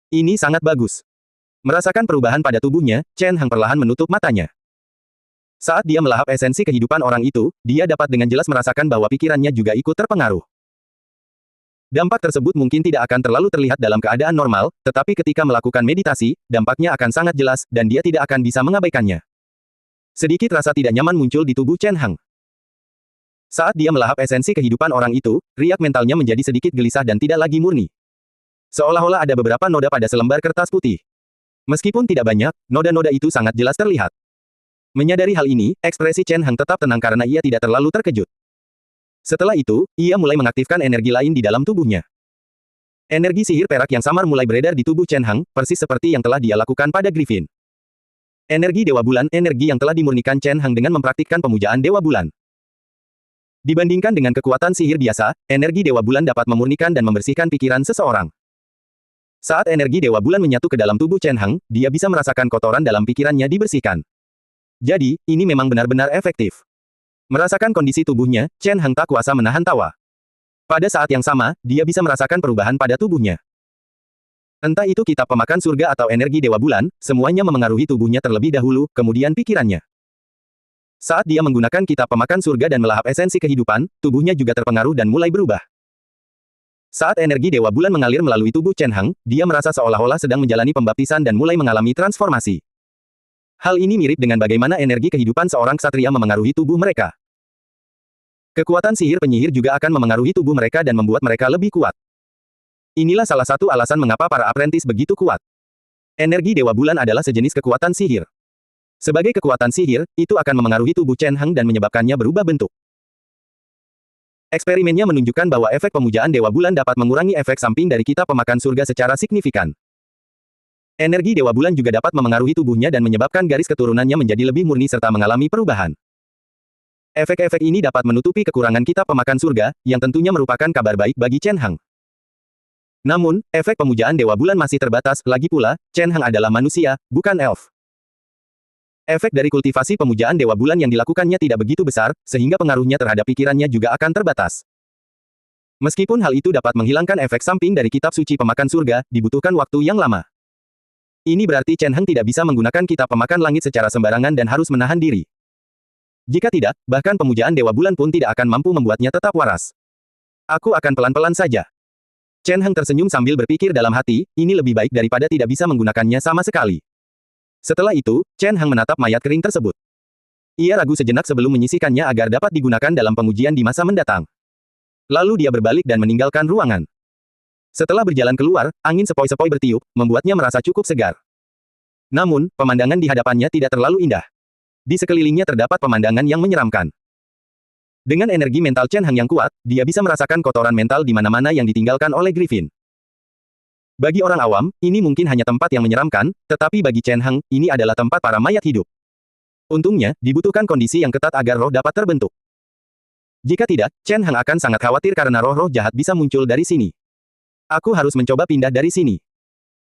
Ini sangat bagus. Merasakan perubahan pada tubuhnya, Chen Heng perlahan menutup matanya. Saat dia melahap esensi kehidupan orang itu, dia dapat dengan jelas merasakan bahwa pikirannya juga ikut terpengaruh. Dampak tersebut mungkin tidak akan terlalu terlihat dalam keadaan normal, tetapi ketika melakukan meditasi, dampaknya akan sangat jelas, dan dia tidak akan bisa mengabaikannya. Sedikit rasa tidak nyaman muncul di tubuh Chen Heng. Saat dia melahap esensi kehidupan orang itu, riak mentalnya menjadi sedikit gelisah dan tidak lagi murni. Seolah-olah ada beberapa noda pada selembar kertas putih. Meskipun tidak banyak, noda-noda itu sangat jelas terlihat. Menyadari hal ini, ekspresi Chen Heng tetap tenang karena ia tidak terlalu terkejut. Setelah itu, ia mulai mengaktifkan energi lain di dalam tubuhnya. Energi sihir perak yang samar mulai beredar di tubuh Chen Heng, persis seperti yang telah dia lakukan pada Griffin. Energi Dewa Bulan, energi yang telah dimurnikan Chen Hang dengan mempraktikkan pemujaan Dewa Bulan. Dibandingkan dengan kekuatan sihir biasa, energi Dewa Bulan dapat memurnikan dan membersihkan pikiran seseorang. Saat energi Dewa Bulan menyatu ke dalam tubuh Chen Hang, dia bisa merasakan kotoran dalam pikirannya dibersihkan. Jadi, ini memang benar-benar efektif. Merasakan kondisi tubuhnya, Chen Hang tak kuasa menahan tawa. Pada saat yang sama, dia bisa merasakan perubahan pada tubuhnya. Entah itu kitab pemakan surga atau energi Dewa Bulan, semuanya memengaruhi tubuhnya terlebih dahulu, kemudian pikirannya. Saat dia menggunakan kitab pemakan surga dan melahap esensi kehidupan, tubuhnya juga terpengaruh dan mulai berubah. Saat energi Dewa Bulan mengalir melalui tubuh Chen Hang, dia merasa seolah-olah sedang menjalani pembaptisan dan mulai mengalami transformasi. Hal ini mirip dengan bagaimana energi kehidupan seorang ksatria memengaruhi tubuh mereka. Kekuatan sihir penyihir juga akan memengaruhi tubuh mereka dan membuat mereka lebih kuat. Inilah salah satu alasan mengapa para apprentice begitu kuat. Energi Dewa Bulan adalah sejenis kekuatan sihir. Sebagai kekuatan sihir, itu akan memengaruhi tubuh Chen Hang dan menyebabkannya berubah bentuk. Eksperimennya menunjukkan bahwa efek pemujaan Dewa Bulan dapat mengurangi efek samping dari kitab pemakan surga secara signifikan. Energi Dewa Bulan juga dapat memengaruhi tubuhnya dan menyebabkan garis keturunannya menjadi lebih murni serta mengalami perubahan. Efek-efek ini dapat menutupi kekurangan kitab pemakan surga, yang tentunya merupakan kabar baik bagi Chen Hang. Namun, efek pemujaan Dewa Bulan masih terbatas, lagi pula, Chen Hang adalah manusia, bukan elf. Efek dari kultivasi pemujaan Dewa Bulan yang dilakukannya tidak begitu besar, sehingga pengaruhnya terhadap pikirannya juga akan terbatas. Meskipun hal itu dapat menghilangkan efek samping dari kitab suci pemakan surga, dibutuhkan waktu yang lama. Ini berarti Chen Hang tidak bisa menggunakan kitab pemakan langit secara sembarangan dan harus menahan diri. Jika tidak, bahkan pemujaan Dewa Bulan pun tidak akan mampu membuatnya tetap waras. Aku akan pelan-pelan saja. Chen Hang tersenyum sambil berpikir dalam hati, ini lebih baik daripada tidak bisa menggunakannya sama sekali. Setelah itu, Chen Hang menatap mayat kering tersebut. Ia ragu sejenak sebelum menyisihkannya agar dapat digunakan dalam pengujian di masa mendatang. Lalu dia berbalik dan meninggalkan ruangan. Setelah berjalan keluar, angin sepoi-sepoi bertiup, membuatnya merasa cukup segar. Namun, pemandangan di hadapannya tidak terlalu indah. Di sekelilingnya terdapat pemandangan yang menyeramkan. Dengan energi mental Chen Hang yang kuat, dia bisa merasakan kotoran mental di mana-mana yang ditinggalkan oleh Griffin. Bagi orang awam, ini mungkin hanya tempat yang menyeramkan, tetapi bagi Chen Hang, ini adalah tempat para mayat hidup. Untungnya, dibutuhkan kondisi yang ketat agar roh dapat terbentuk. Jika tidak, Chen Hang akan sangat khawatir karena roh-roh jahat bisa muncul dari sini. Aku harus mencoba pindah dari sini.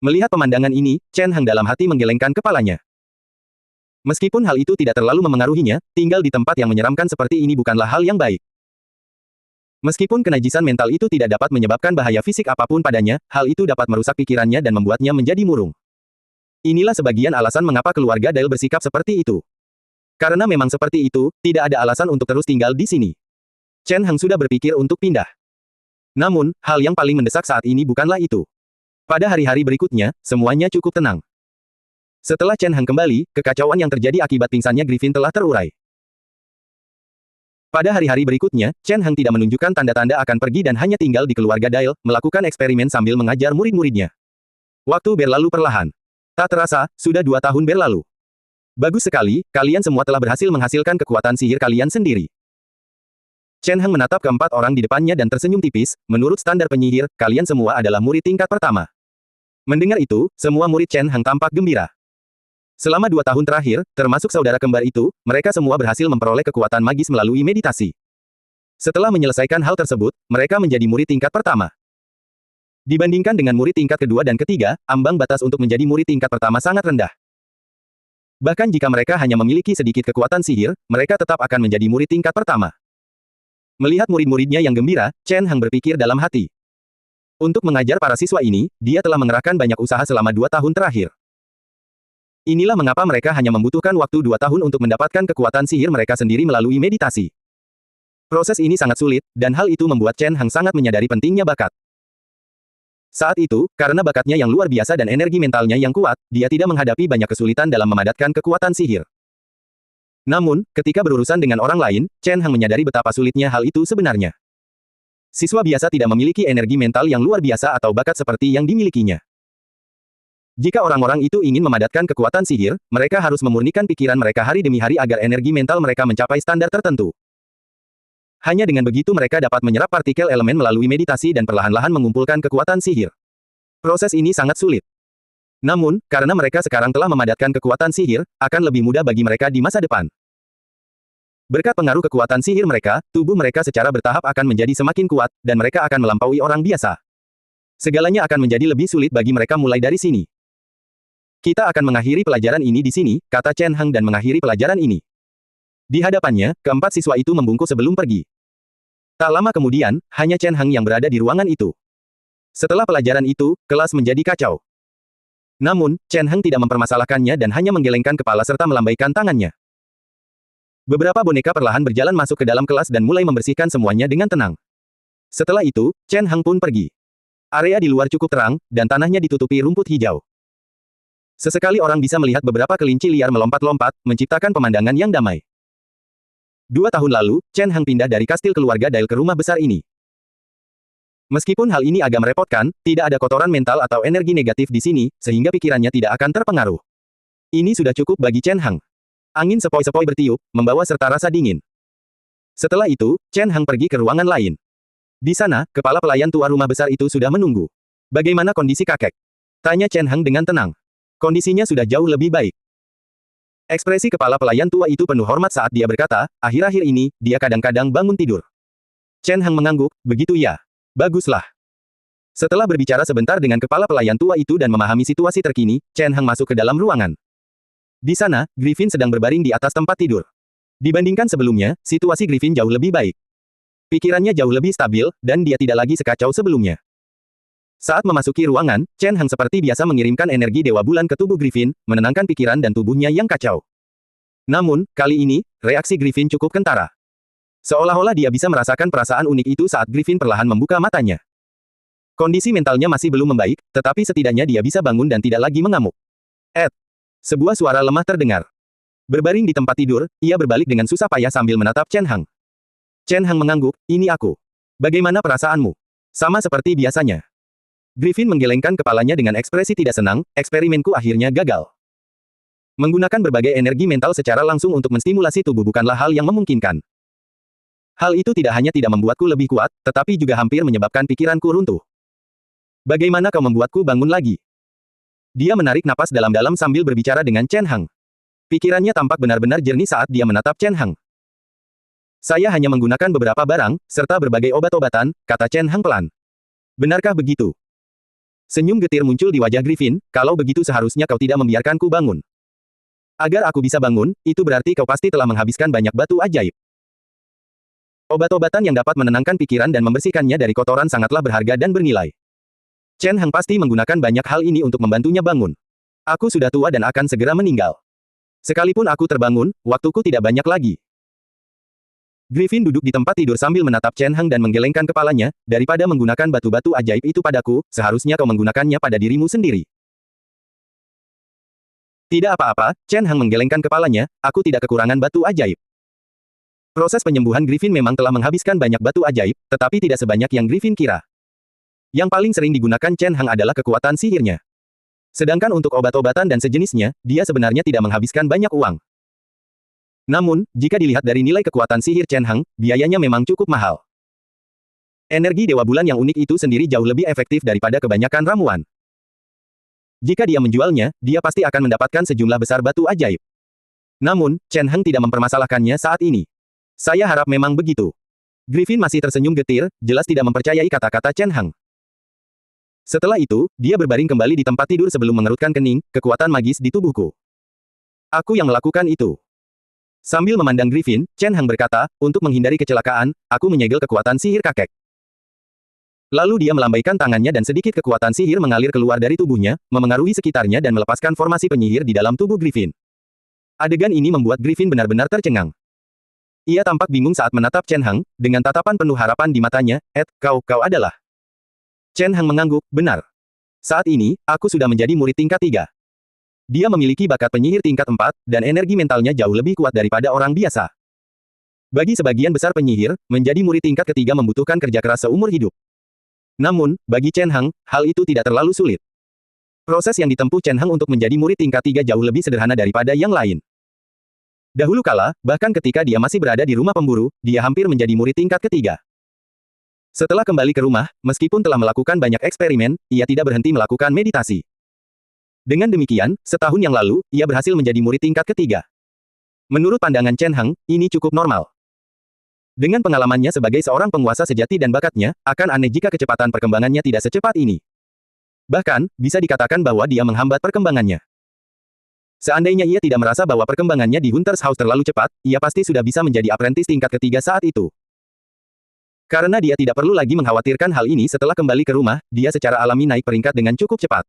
Melihat pemandangan ini, Chen Hang dalam hati menggelengkan kepalanya. Meskipun hal itu tidak terlalu memengaruhinya, tinggal di tempat yang menyeramkan seperti ini bukanlah hal yang baik. Meskipun kenajisan mental itu tidak dapat menyebabkan bahaya fisik apapun padanya, hal itu dapat merusak pikirannya dan membuatnya menjadi murung. Inilah sebagian alasan mengapa keluarga Dale bersikap seperti itu. Karena memang seperti itu, tidak ada alasan untuk terus tinggal di sini. Chen Hang sudah berpikir untuk pindah. Namun, hal yang paling mendesak saat ini bukanlah itu. Pada hari-hari berikutnya, semuanya cukup tenang. Setelah Chen Hang kembali, kekacauan yang terjadi akibat pingsannya Griffin telah terurai. Pada hari-hari berikutnya, Chen Hang tidak menunjukkan tanda-tanda akan pergi dan hanya tinggal di keluarga Dale, melakukan eksperimen sambil mengajar murid-muridnya. Waktu berlalu perlahan. Tak terasa, sudah 2 tahun berlalu. Bagus sekali, kalian semua telah berhasil menghasilkan kekuatan sihir kalian sendiri. Chen Hang menatap keempat orang di depannya dan tersenyum tipis, menurut standar penyihir, kalian semua adalah murid tingkat pertama. Mendengar itu, semua murid Chen Hang tampak gembira. Selama 2 tahun terakhir, termasuk saudara kembar itu, mereka semua berhasil memperoleh kekuatan magis melalui meditasi. Setelah menyelesaikan hal tersebut, mereka menjadi murid tingkat pertama. Dibandingkan dengan murid tingkat kedua dan ketiga, ambang batas untuk menjadi murid tingkat pertama sangat rendah. Bahkan jika mereka hanya memiliki sedikit kekuatan sihir, mereka tetap akan menjadi murid tingkat pertama. Melihat murid-muridnya yang gembira, Chen Hang berpikir dalam hati. Untuk mengajar para siswa ini, dia telah mengerahkan banyak usaha selama 2 tahun terakhir. Inilah mengapa mereka hanya membutuhkan waktu 2 tahun untuk mendapatkan kekuatan sihir mereka sendiri melalui meditasi. Proses ini sangat sulit, dan hal itu membuat Chen Hang sangat menyadari pentingnya bakat. Saat itu, karena bakatnya yang luar biasa dan energi mentalnya yang kuat, dia tidak menghadapi banyak kesulitan dalam memadatkan kekuatan sihir. Namun, ketika berurusan dengan orang lain, Chen Hang menyadari betapa sulitnya hal itu sebenarnya. Siswa biasa tidak memiliki energi mental yang luar biasa atau bakat seperti yang dimilikinya. Jika orang-orang itu ingin memadatkan kekuatan sihir, mereka harus memurnikan pikiran mereka hari demi hari agar energi mental mereka mencapai standar tertentu. Hanya dengan begitu mereka dapat menyerap partikel elemen melalui meditasi dan perlahan-lahan mengumpulkan kekuatan sihir. Proses ini sangat sulit. Namun, karena mereka sekarang telah memadatkan kekuatan sihir, akan lebih mudah bagi mereka di masa depan. Berkat pengaruh kekuatan sihir mereka, tubuh mereka secara bertahap akan menjadi semakin kuat, dan mereka akan melampaui orang biasa. Segalanya akan menjadi lebih sulit bagi mereka mulai dari sini. Kita akan mengakhiri pelajaran ini di sini, kata Chen Heng dan mengakhiri pelajaran ini. Di hadapannya, keempat siswa itu membungkuk sebelum pergi. Tak lama kemudian, hanya Chen Heng yang berada di ruangan itu. Setelah pelajaran itu, kelas menjadi kacau. Namun, Chen Heng tidak mempermasalahkannya dan hanya menggelengkan kepala serta melambaikan tangannya. Beberapa boneka perlahan berjalan masuk ke dalam kelas dan mulai membersihkan semuanya dengan tenang. Setelah itu, Chen Heng pun pergi. Area di luar cukup terang, dan tanahnya ditutupi rumput hijau. Sesekali orang bisa melihat beberapa kelinci liar melompat-lompat, menciptakan pemandangan yang damai. 2 tahun lalu, Chen Heng pindah dari kastil keluarga Dail ke rumah besar ini. Meskipun hal ini agak merepotkan, tidak ada kotoran mental atau energi negatif di sini, sehingga pikirannya tidak akan terpengaruh. Ini sudah cukup bagi Chen Heng. Angin sepoi-sepoi bertiup, membawa serta rasa dingin. Setelah itu, Chen Heng pergi ke ruangan lain. Di sana, kepala pelayan tua rumah besar itu sudah menunggu. Bagaimana kondisi kakek? Tanya Chen Heng dengan tenang. Kondisinya sudah jauh lebih baik. Ekspresi kepala pelayan tua itu penuh hormat saat dia berkata, akhir-akhir ini, dia kadang-kadang bangun tidur. Chen Heng mengangguk, begitu ya. Baguslah. Setelah berbicara sebentar dengan kepala pelayan tua itu dan memahami situasi terkini, Chen Heng masuk ke dalam ruangan. Di sana, Griffin sedang berbaring di atas tempat tidur. Dibandingkan sebelumnya, situasi Griffin jauh lebih baik. Pikirannya jauh lebih stabil, dan dia tidak lagi sekacau sebelumnya. Saat memasuki ruangan, Chen Heng seperti biasa mengirimkan energi Dewa Bulan ke tubuh Griffin, menenangkan pikiran dan tubuhnya yang kacau. Namun, kali ini, reaksi Griffin cukup kentara. Seolah-olah dia bisa merasakan perasaan unik itu saat Griffin perlahan membuka matanya. Kondisi mentalnya masih belum membaik, tetapi setidaknya dia bisa bangun dan tidak lagi mengamuk. Sebuah suara lemah terdengar. Berbaring di tempat tidur, ia berbalik dengan susah payah sambil menatap Chen Heng. Chen Heng mengangguk, ini aku. Bagaimana perasaanmu? Sama seperti biasanya. Griffin menggelengkan kepalanya dengan ekspresi tidak senang, eksperimenku akhirnya gagal. Menggunakan berbagai energi mental secara langsung untuk menstimulasi tubuh bukanlah hal yang memungkinkan. Hal itu tidak hanya tidak membuatku lebih kuat, tetapi juga hampir menyebabkan pikiranku runtuh. Bagaimana kau membuatku bangun lagi? Dia menarik napas dalam-dalam sambil berbicara dengan Chen Heng. Pikirannya tampak benar-benar jernih saat dia menatap Chen Heng. Saya hanya menggunakan beberapa barang, serta berbagai obat-obatan, kata Chen Heng pelan. Benarkah begitu? Senyum getir muncul di wajah Griffin, kalau begitu seharusnya kau tidak membiarkanku bangun. Agar aku bisa bangun, itu berarti kau pasti telah menghabiskan banyak batu ajaib. Obat-obatan yang dapat menenangkan pikiran dan membersihkannya dari kotoran sangatlah berharga dan bernilai. Chen Heng pasti menggunakan banyak hal ini untuk membantunya bangun. Aku sudah tua dan akan segera meninggal. Sekalipun aku terbangun, waktuku tidak banyak lagi. Griffin duduk di tempat tidur sambil menatap Chen Heng dan menggelengkan kepalanya, daripada menggunakan batu-batu ajaib itu padaku, seharusnya kau menggunakannya pada dirimu sendiri. Tidak apa-apa, Chen Heng menggelengkan kepalanya, aku tidak kekurangan batu ajaib. Proses penyembuhan Griffin memang telah menghabiskan banyak batu ajaib, tetapi tidak sebanyak yang Griffin kira. Yang paling sering digunakan Chen Heng adalah kekuatan sihirnya. Sedangkan untuk obat-obatan dan sejenisnya, dia sebenarnya tidak menghabiskan banyak uang. Namun, jika dilihat dari nilai kekuatan sihir Chen Heng, biayanya memang cukup mahal. Energi Dewa Bulan yang unik itu sendiri jauh lebih efektif daripada kebanyakan ramuan. Jika dia menjualnya, dia pasti akan mendapatkan sejumlah besar batu ajaib. Namun, Chen Heng tidak mempermasalahkannya saat ini. Saya harap memang begitu. Griffin masih tersenyum getir, jelas tidak mempercayai kata-kata Chen Heng. Setelah itu, dia berbaring kembali di tempat tidur sebelum mengerutkan kening, kekuatan magis di tubuhku. Aku yang melakukan itu. Sambil memandang Griffin, Chen Heng berkata, untuk menghindari kecelakaan, aku menyegel kekuatan sihir kakek. Lalu dia melambaikan tangannya dan sedikit kekuatan sihir mengalir keluar dari tubuhnya, memengaruhi sekitarnya dan melepaskan formasi penyihir di dalam tubuh Griffin. Adegan ini membuat Griffin benar-benar tercengang. Ia tampak bingung saat menatap Chen Heng, dengan tatapan penuh harapan di matanya, kau adalah... Chen Heng mengangguk, benar. Saat ini, aku sudah menjadi murid tingkat 3. Dia memiliki bakat penyihir tingkat 4, dan energi mentalnya jauh lebih kuat daripada orang biasa. Bagi sebagian besar penyihir, menjadi murid tingkat ketiga membutuhkan kerja keras seumur hidup. Namun, bagi Chen Heng, hal itu tidak terlalu sulit. Proses yang ditempuh Chen Heng untuk menjadi murid tingkat 3 jauh lebih sederhana daripada yang lain. Dahulu kala, bahkan ketika dia masih berada di rumah pemburu, dia hampir menjadi murid tingkat ketiga. Setelah kembali ke rumah, meskipun telah melakukan banyak eksperimen, ia tidak berhenti melakukan meditasi. Dengan demikian, setahun yang lalu, ia berhasil menjadi murid tingkat ketiga. Menurut pandangan Chen Heng, ini cukup normal. Dengan pengalamannya sebagai seorang penguasa sejati dan bakatnya, akan aneh jika kecepatan perkembangannya tidak secepat ini. Bahkan, bisa dikatakan bahwa dia menghambat perkembangannya. Seandainya ia tidak merasa bahwa perkembangannya di Hunter's House terlalu cepat, ia pasti sudah bisa menjadi apprentice tingkat ketiga saat itu. Karena dia tidak perlu lagi mengkhawatirkan hal ini setelah kembali ke rumah, dia secara alami naik peringkat dengan cukup cepat.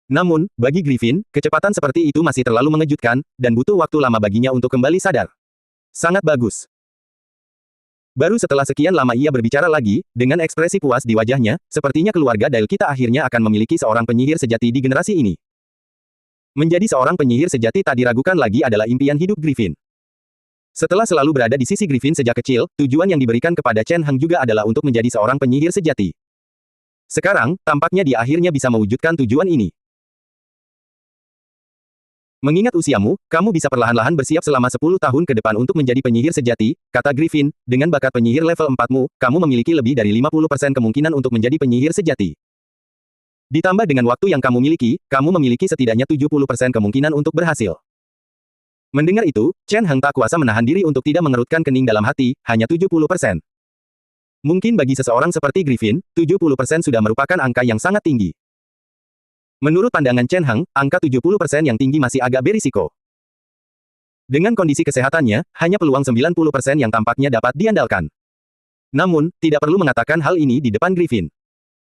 Namun, bagi Griffin, kecepatan seperti itu masih terlalu mengejutkan, dan butuh waktu lama baginya untuk kembali sadar. Sangat bagus. Baru setelah sekian lama ia berbicara lagi, dengan ekspresi puas di wajahnya, sepertinya keluarga Dale kita akhirnya akan memiliki seorang penyihir sejati di generasi ini. Menjadi seorang penyihir sejati tak diragukan lagi adalah impian hidup Griffin. Setelah selalu berada di sisi Griffin sejak kecil, tujuan yang diberikan kepada Chen Heng juga adalah untuk menjadi seorang penyihir sejati. Sekarang, tampaknya dia akhirnya bisa mewujudkan tujuan ini. Mengingat usiamu, kamu bisa perlahan-lahan bersiap selama 10 tahun ke depan untuk menjadi penyihir sejati, kata Griffin, dengan bakat penyihir level 4-mu, kamu memiliki lebih dari 50% kemungkinan untuk menjadi penyihir sejati. Ditambah dengan waktu yang kamu miliki, kamu memiliki setidaknya 70% kemungkinan untuk berhasil. Mendengar itu, Chen Heng tak kuasa menahan diri untuk tidak mengerutkan kening dalam hati, hanya 70%. Mungkin bagi seseorang seperti Griffin, 70% sudah merupakan angka yang sangat tinggi. Menurut pandangan Chen Heng, angka 70% yang tinggi masih agak berisiko. Dengan kondisi kesehatannya, hanya peluang 90% yang tampaknya dapat diandalkan. Namun, tidak perlu mengatakan hal ini di depan Griffin.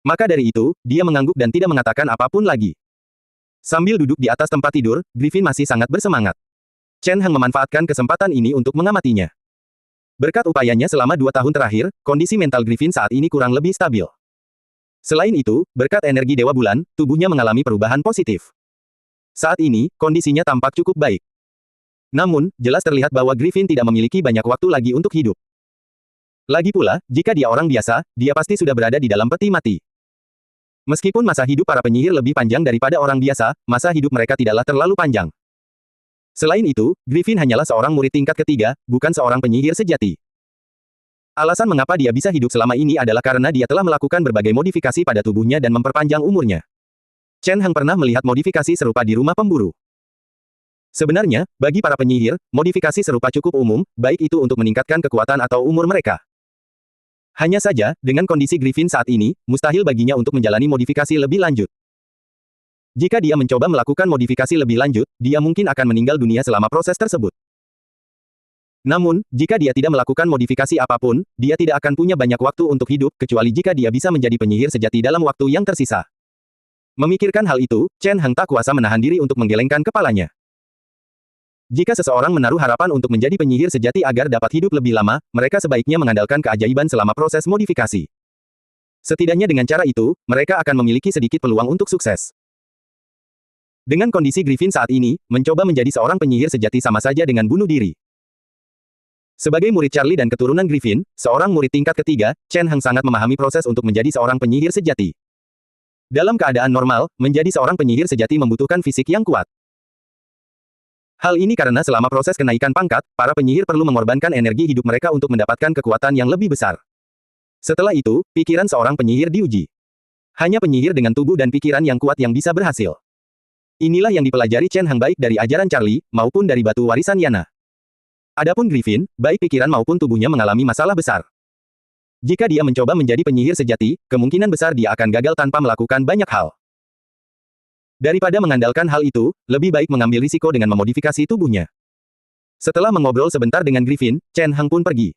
Maka dari itu, dia mengangguk dan tidak mengatakan apapun lagi. Sambil duduk di atas tempat tidur, Griffin masih sangat bersemangat. Chen Heng memanfaatkan kesempatan ini untuk mengamatinya. Berkat upayanya selama 2 tahun terakhir, kondisi mental Griffin saat ini kurang lebih stabil. Selain itu, berkat energi Dewa Bulan, tubuhnya mengalami perubahan positif. Saat ini, kondisinya tampak cukup baik. Namun, jelas terlihat bahwa Griffin tidak memiliki banyak waktu lagi untuk hidup. Lagi pula, jika dia orang biasa, dia pasti sudah berada di dalam peti mati. Meskipun masa hidup para penyihir lebih panjang daripada orang biasa, masa hidup mereka tidaklah terlalu panjang. Selain itu, Griffin hanyalah seorang murid tingkat ketiga, bukan seorang penyihir sejati. Alasan mengapa dia bisa hidup selama ini adalah karena dia telah melakukan berbagai modifikasi pada tubuhnya dan memperpanjang umurnya. Chen Heng pernah melihat modifikasi serupa di rumah pemburu. Sebenarnya, bagi para penyihir, modifikasi serupa cukup umum, baik itu untuk meningkatkan kekuatan atau umur mereka. Hanya saja, dengan kondisi Griffin saat ini, mustahil baginya untuk menjalani modifikasi lebih lanjut. Jika dia mencoba melakukan modifikasi lebih lanjut, dia mungkin akan meninggal dunia selama proses tersebut. Namun, jika dia tidak melakukan modifikasi apapun, dia tidak akan punya banyak waktu untuk hidup, kecuali jika dia bisa menjadi penyihir sejati dalam waktu yang tersisa. Memikirkan hal itu, Chen Heng tak kuasa menahan diri untuk menggelengkan kepalanya. Jika seseorang menaruh harapan untuk menjadi penyihir sejati agar dapat hidup lebih lama, mereka sebaiknya mengandalkan keajaiban selama proses modifikasi. Setidaknya dengan cara itu, mereka akan memiliki sedikit peluang untuk sukses. Dengan kondisi Griffin saat ini, mencoba menjadi seorang penyihir sejati sama saja dengan bunuh diri. Sebagai murid Charlie dan keturunan Griffin, seorang murid tingkat ketiga, Chen Heng sangat memahami proses untuk menjadi seorang penyihir sejati. Dalam keadaan normal, menjadi seorang penyihir sejati membutuhkan fisik yang kuat. Hal ini karena selama proses kenaikan pangkat, para penyihir perlu mengorbankan energi hidup mereka untuk mendapatkan kekuatan yang lebih besar. Setelah itu, pikiran seorang penyihir diuji. Hanya penyihir dengan tubuh dan pikiran yang kuat yang bisa berhasil. Inilah yang dipelajari Chen Heng baik dari ajaran Charlie, maupun dari batu warisan Yana. Adapun Griffin, baik pikiran maupun tubuhnya mengalami masalah besar. Jika dia mencoba menjadi penyihir sejati, kemungkinan besar dia akan gagal tanpa melakukan banyak hal. Daripada mengandalkan hal itu, lebih baik mengambil risiko dengan memodifikasi tubuhnya. Setelah mengobrol sebentar dengan Griffin, Chen Heng pun pergi.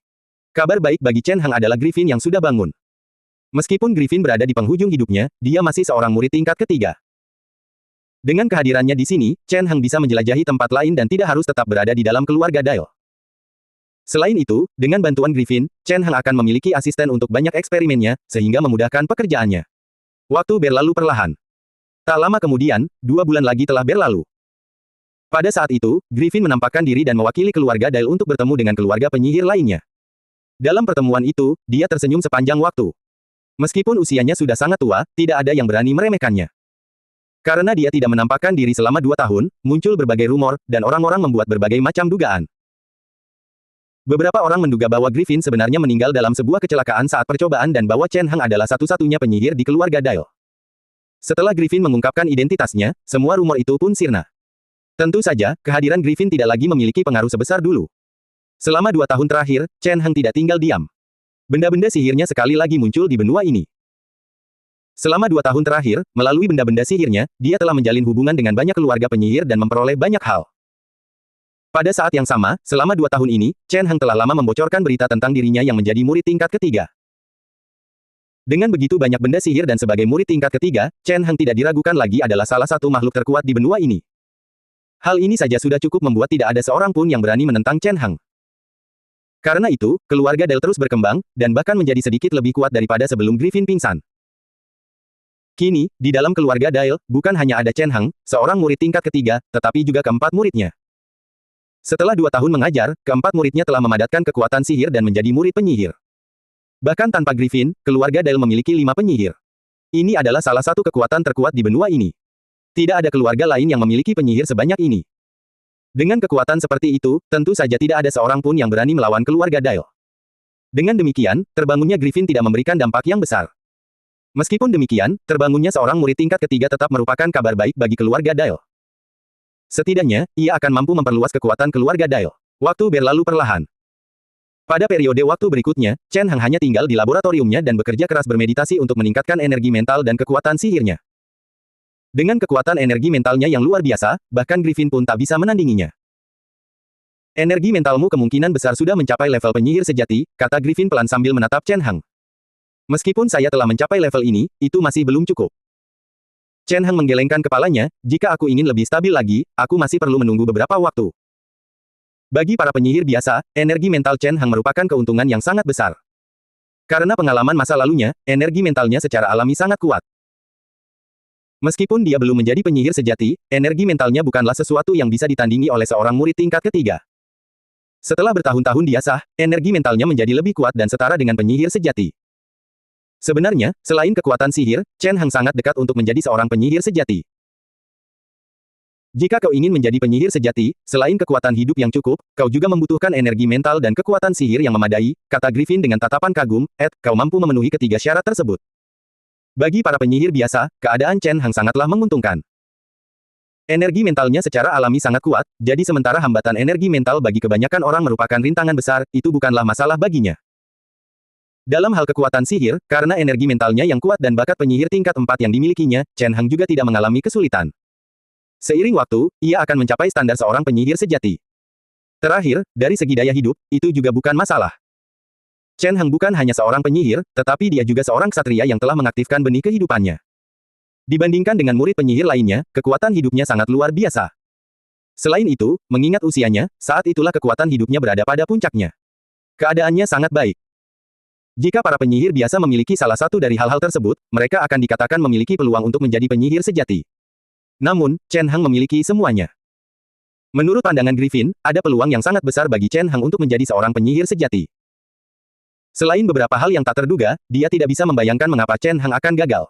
Kabar baik bagi Chen Heng adalah Griffin yang sudah bangun. Meskipun Griffin berada di penghujung hidupnya, dia masih seorang murid tingkat ketiga. Dengan kehadirannya di sini, Chen Heng bisa menjelajahi tempat lain dan tidak harus tetap berada di dalam keluarga Dale. Selain itu, dengan bantuan Griffin, Chen Heng akan memiliki asisten untuk banyak eksperimennya, sehingga memudahkan pekerjaannya. Waktu berlalu perlahan. Tak lama kemudian, 2 bulan lagi telah berlalu. Pada saat itu, Griffin menampakkan diri dan mewakili keluarga Dale untuk bertemu dengan keluarga penyihir lainnya. Dalam pertemuan itu, dia tersenyum sepanjang waktu. Meskipun usianya sudah sangat tua, tidak ada yang berani meremehkannya. Karena dia tidak menampakkan diri selama 2 tahun, muncul berbagai rumor, dan orang-orang membuat berbagai macam dugaan. Beberapa orang menduga bahwa Griffin sebenarnya meninggal dalam sebuah kecelakaan saat percobaan dan bahwa Chen Heng adalah satu-satunya penyihir di keluarga Dale. Setelah Griffin mengungkapkan identitasnya, semua rumor itu pun sirna. Tentu saja, kehadiran Griffin tidak lagi memiliki pengaruh sebesar dulu. Selama 2 tahun terakhir, Chen Heng tidak tinggal diam. Benda-benda sihirnya sekali lagi muncul di benua ini. Selama 2 tahun terakhir, melalui benda-benda sihirnya, dia telah menjalin hubungan dengan banyak keluarga penyihir dan memperoleh banyak hal. Pada saat yang sama, selama 2 tahun ini, Chen Heng telah lama membocorkan berita tentang dirinya yang menjadi murid tingkat ketiga. Dengan begitu banyak benda sihir dan sebagai murid tingkat ketiga, Chen Heng tidak diragukan lagi adalah salah satu makhluk terkuat di benua ini. Hal ini saja sudah cukup membuat tidak ada seorang pun yang berani menentang Chen Heng. Karena itu, keluarga Dale terus berkembang, dan bahkan menjadi sedikit lebih kuat daripada sebelum Griffin pingsan. Kini, di dalam keluarga Dale, bukan hanya ada Chen Heng, seorang murid tingkat ketiga, tetapi juga keempat muridnya. Setelah 2 tahun mengajar, keempat muridnya telah memadatkan kekuatan sihir dan menjadi murid penyihir. Bahkan tanpa Griffin, keluarga Dale memiliki 5 penyihir. Ini adalah salah satu kekuatan terkuat di benua ini. Tidak ada keluarga lain yang memiliki penyihir sebanyak ini. Dengan kekuatan seperti itu, tentu saja tidak ada seorang pun yang berani melawan keluarga Dale. Dengan demikian, terbangunnya Griffin tidak memberikan dampak yang besar. Meskipun demikian, terbangunnya seorang murid tingkat ketiga tetap merupakan kabar baik bagi keluarga Dale. Setidaknya, ia akan mampu memperluas kekuatan keluarga Dale. Waktu berlalu perlahan. Pada periode waktu berikutnya, Chen Heng hanya tinggal di laboratoriumnya dan bekerja keras bermeditasi untuk meningkatkan energi mental dan kekuatan sihirnya. Dengan kekuatan energi mentalnya yang luar biasa, bahkan Griffin pun tak bisa menandinginya. Energi mentalmu kemungkinan besar sudah mencapai level penyihir sejati, kata Griffin pelan sambil menatap Chen Heng. Meskipun saya telah mencapai level ini, itu masih belum cukup. Chen Heng menggelengkan kepalanya, jika aku ingin lebih stabil lagi, aku masih perlu menunggu beberapa waktu. Bagi para penyihir biasa, energi mental Chen Heng merupakan keuntungan yang sangat besar. Karena pengalaman masa lalunya, energi mentalnya secara alami sangat kuat. Meskipun dia belum menjadi penyihir sejati, energi mentalnya bukanlah sesuatu yang bisa ditandingi oleh seorang murid tingkat ketiga. Setelah bertahun-tahun diasah, energi mentalnya menjadi lebih kuat dan setara dengan penyihir sejati. Sebenarnya, selain kekuatan sihir, Chen Heng sangat dekat untuk menjadi seorang penyihir sejati. Jika kau ingin menjadi penyihir sejati, selain kekuatan hidup yang cukup, kau juga membutuhkan energi mental dan kekuatan sihir yang memadai, kata Griffin dengan tatapan kagum, kau mampu memenuhi ketiga syarat tersebut. Bagi para penyihir biasa, keadaan Chen Heng sangatlah menguntungkan. Energi mentalnya secara alami sangat kuat, jadi sementara hambatan energi mental bagi kebanyakan orang merupakan rintangan besar, itu bukanlah masalah baginya. Dalam hal kekuatan sihir, karena energi mentalnya yang kuat dan bakat penyihir tingkat 4 yang dimilikinya, Chen Heng juga tidak mengalami kesulitan. Seiring waktu, ia akan mencapai standar seorang penyihir sejati. Terakhir, dari segi daya hidup, itu juga bukan masalah. Chen Heng bukan hanya seorang penyihir, tetapi dia juga seorang ksatria yang telah mengaktifkan benih kehidupannya. Dibandingkan dengan murid penyihir lainnya, kekuatan hidupnya sangat luar biasa. Selain itu, mengingat usianya, saat itulah kekuatan hidupnya berada pada puncaknya. Keadaannya sangat baik. Jika para penyihir biasa memiliki salah satu dari hal-hal tersebut, mereka akan dikatakan memiliki peluang untuk menjadi penyihir sejati. Namun, Chen Heng memiliki semuanya. Menurut pandangan Griffin, ada peluang yang sangat besar bagi Chen Heng untuk menjadi seorang penyihir sejati. Selain beberapa hal yang tak terduga, dia tidak bisa membayangkan mengapa Chen Heng akan gagal.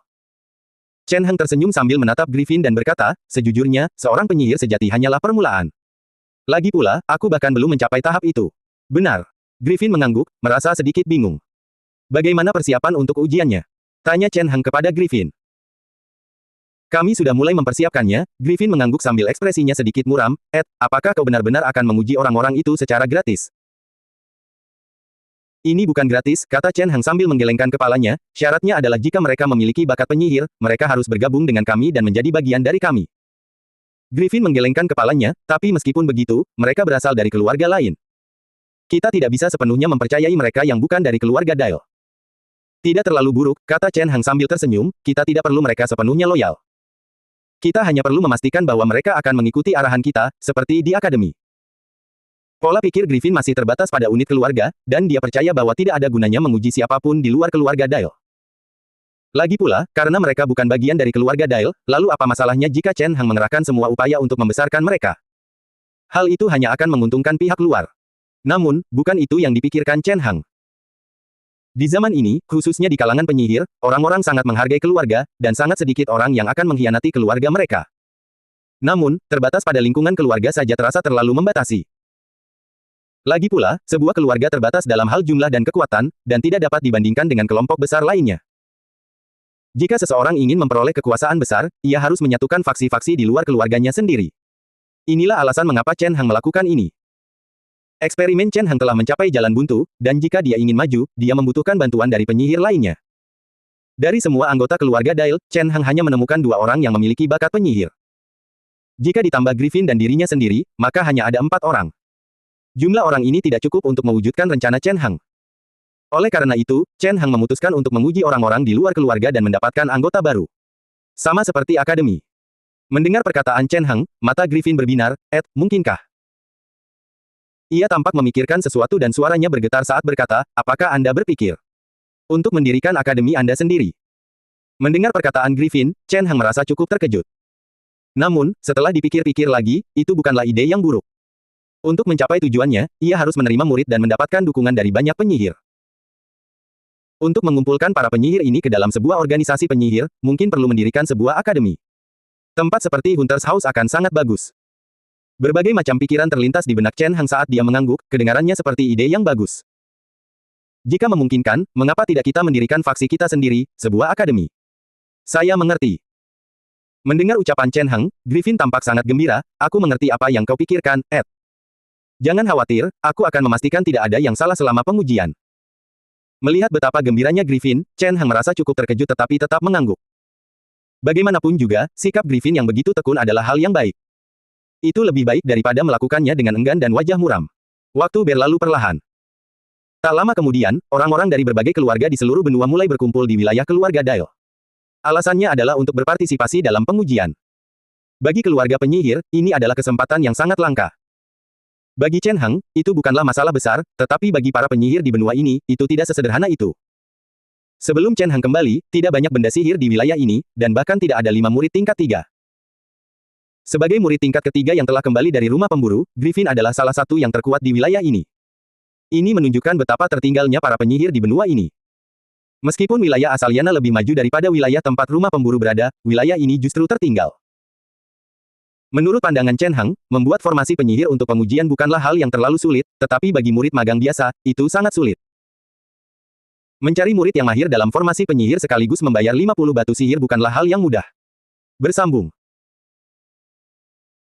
Chen Heng tersenyum sambil menatap Griffin dan berkata, sejujurnya, seorang penyihir sejati hanyalah permulaan. Lagi pula, aku bahkan belum mencapai tahap itu. Benar. Griffin mengangguk, merasa sedikit bingung. Bagaimana persiapan untuk ujiannya? Tanya Chen Heng kepada Griffin. Kami sudah mulai mempersiapkannya, Griffin mengangguk sambil ekspresinya sedikit muram, apakah kau benar-benar akan menguji orang-orang itu secara gratis? Ini bukan gratis, kata Chen Heng sambil menggelengkan kepalanya, syaratnya adalah jika mereka memiliki bakat penyihir, mereka harus bergabung dengan kami dan menjadi bagian dari kami. Griffin menggelengkan kepalanya, tapi meskipun begitu, mereka berasal dari keluarga lain. Kita tidak bisa sepenuhnya mempercayai mereka yang bukan dari keluarga Dale. Tidak terlalu buruk, kata Chen Heng sambil tersenyum, kita tidak perlu mereka sepenuhnya loyal. Kita hanya perlu memastikan bahwa mereka akan mengikuti arahan kita, seperti di akademi. Pola pikir Griffin masih terbatas pada unit keluarga, dan dia percaya bahwa tidak ada gunanya menguji siapapun di luar keluarga Dale. Lagi pula, karena mereka bukan bagian dari keluarga Dale, lalu apa masalahnya jika Chen Heng mengerahkan semua upaya untuk membesarkan mereka? Hal itu hanya akan menguntungkan pihak luar. Namun, bukan itu yang dipikirkan Chen Heng. Di zaman ini, khususnya di kalangan penyihir, orang-orang sangat menghargai keluarga, dan sangat sedikit orang yang akan mengkhianati keluarga mereka. Namun, terbatas pada lingkungan keluarga saja terasa terlalu membatasi. Lagi pula, sebuah keluarga terbatas dalam hal jumlah dan kekuatan, dan tidak dapat dibandingkan dengan kelompok besar lainnya. Jika seseorang ingin memperoleh kekuasaan besar, ia harus menyatukan faksi-faksi di luar keluarganya sendiri. Inilah alasan mengapa Chen Hang melakukan ini. Eksperimen Chen Hang telah mencapai jalan buntu, dan jika dia ingin maju, dia membutuhkan bantuan dari penyihir lainnya. Dari semua anggota keluarga Dail, Chen Hang hanya menemukan 2 orang yang memiliki bakat penyihir. Jika ditambah Griffin dan dirinya sendiri, maka hanya ada 4 orang. Jumlah orang ini tidak cukup untuk mewujudkan rencana Chen Hang. Oleh karena itu, Chen Hang memutuskan untuk menguji orang-orang di luar keluarga dan mendapatkan anggota baru. Sama seperti akademi. Mendengar perkataan Chen Hang, mata Griffin berbinar, mungkinkah? Ia tampak memikirkan sesuatu dan suaranya bergetar saat berkata, apakah Anda berpikir untuk mendirikan akademi Anda sendiri? Mendengar perkataan Griffin, Chen Hang merasa cukup terkejut. Namun, setelah dipikir-pikir lagi, itu bukanlah ide yang buruk. Untuk mencapai tujuannya, ia harus menerima murid dan mendapatkan dukungan dari banyak penyihir. Untuk mengumpulkan para penyihir ini ke dalam sebuah organisasi penyihir, mungkin perlu mendirikan sebuah akademi. Tempat seperti Hunter's House akan sangat bagus. Berbagai macam pikiran terlintas di benak Chen Hang saat dia mengangguk, kedengarannya seperti ide yang bagus. Jika memungkinkan, mengapa tidak kita mendirikan faksi kita sendiri, sebuah akademi? Saya mengerti. Mendengar ucapan Chen Hang, Griffin tampak sangat gembira, aku mengerti apa yang kau pikirkan, Ed. Jangan khawatir, aku akan memastikan tidak ada yang salah selama pengujian. Melihat betapa gembiranya Griffin, Chen Hang merasa cukup terkejut tetapi tetap mengangguk. Bagaimanapun juga, sikap Griffin yang begitu tekun adalah hal yang baik. Itu lebih baik daripada melakukannya dengan enggan dan wajah muram. Waktu berlalu perlahan. Tak lama kemudian, orang-orang dari berbagai keluarga di seluruh benua mulai berkumpul di wilayah keluarga Dail. Alasannya adalah untuk berpartisipasi dalam pengujian. Bagi keluarga penyihir, ini adalah kesempatan yang sangat langka. Bagi Chen Hang, itu bukanlah masalah besar, tetapi bagi para penyihir di benua ini, itu tidak sesederhana itu. Sebelum Chen Hang kembali, tidak banyak benda sihir di wilayah ini, dan bahkan tidak ada 5 murid tingkat 3. Sebagai murid tingkat ketiga yang telah kembali dari rumah pemburu, Griffin adalah salah satu yang terkuat di wilayah ini. Ini menunjukkan betapa tertinggalnya para penyihir di benua ini. Meskipun wilayah asal Yana lebih maju daripada wilayah tempat rumah pemburu berada, wilayah ini justru tertinggal. Menurut pandangan Chen Hang, membuat formasi penyihir untuk pengujian bukanlah hal yang terlalu sulit, tetapi bagi murid magang biasa, itu sangat sulit. Mencari murid yang mahir dalam formasi penyihir sekaligus membayar 50 batu sihir bukanlah hal yang mudah. Bersambung.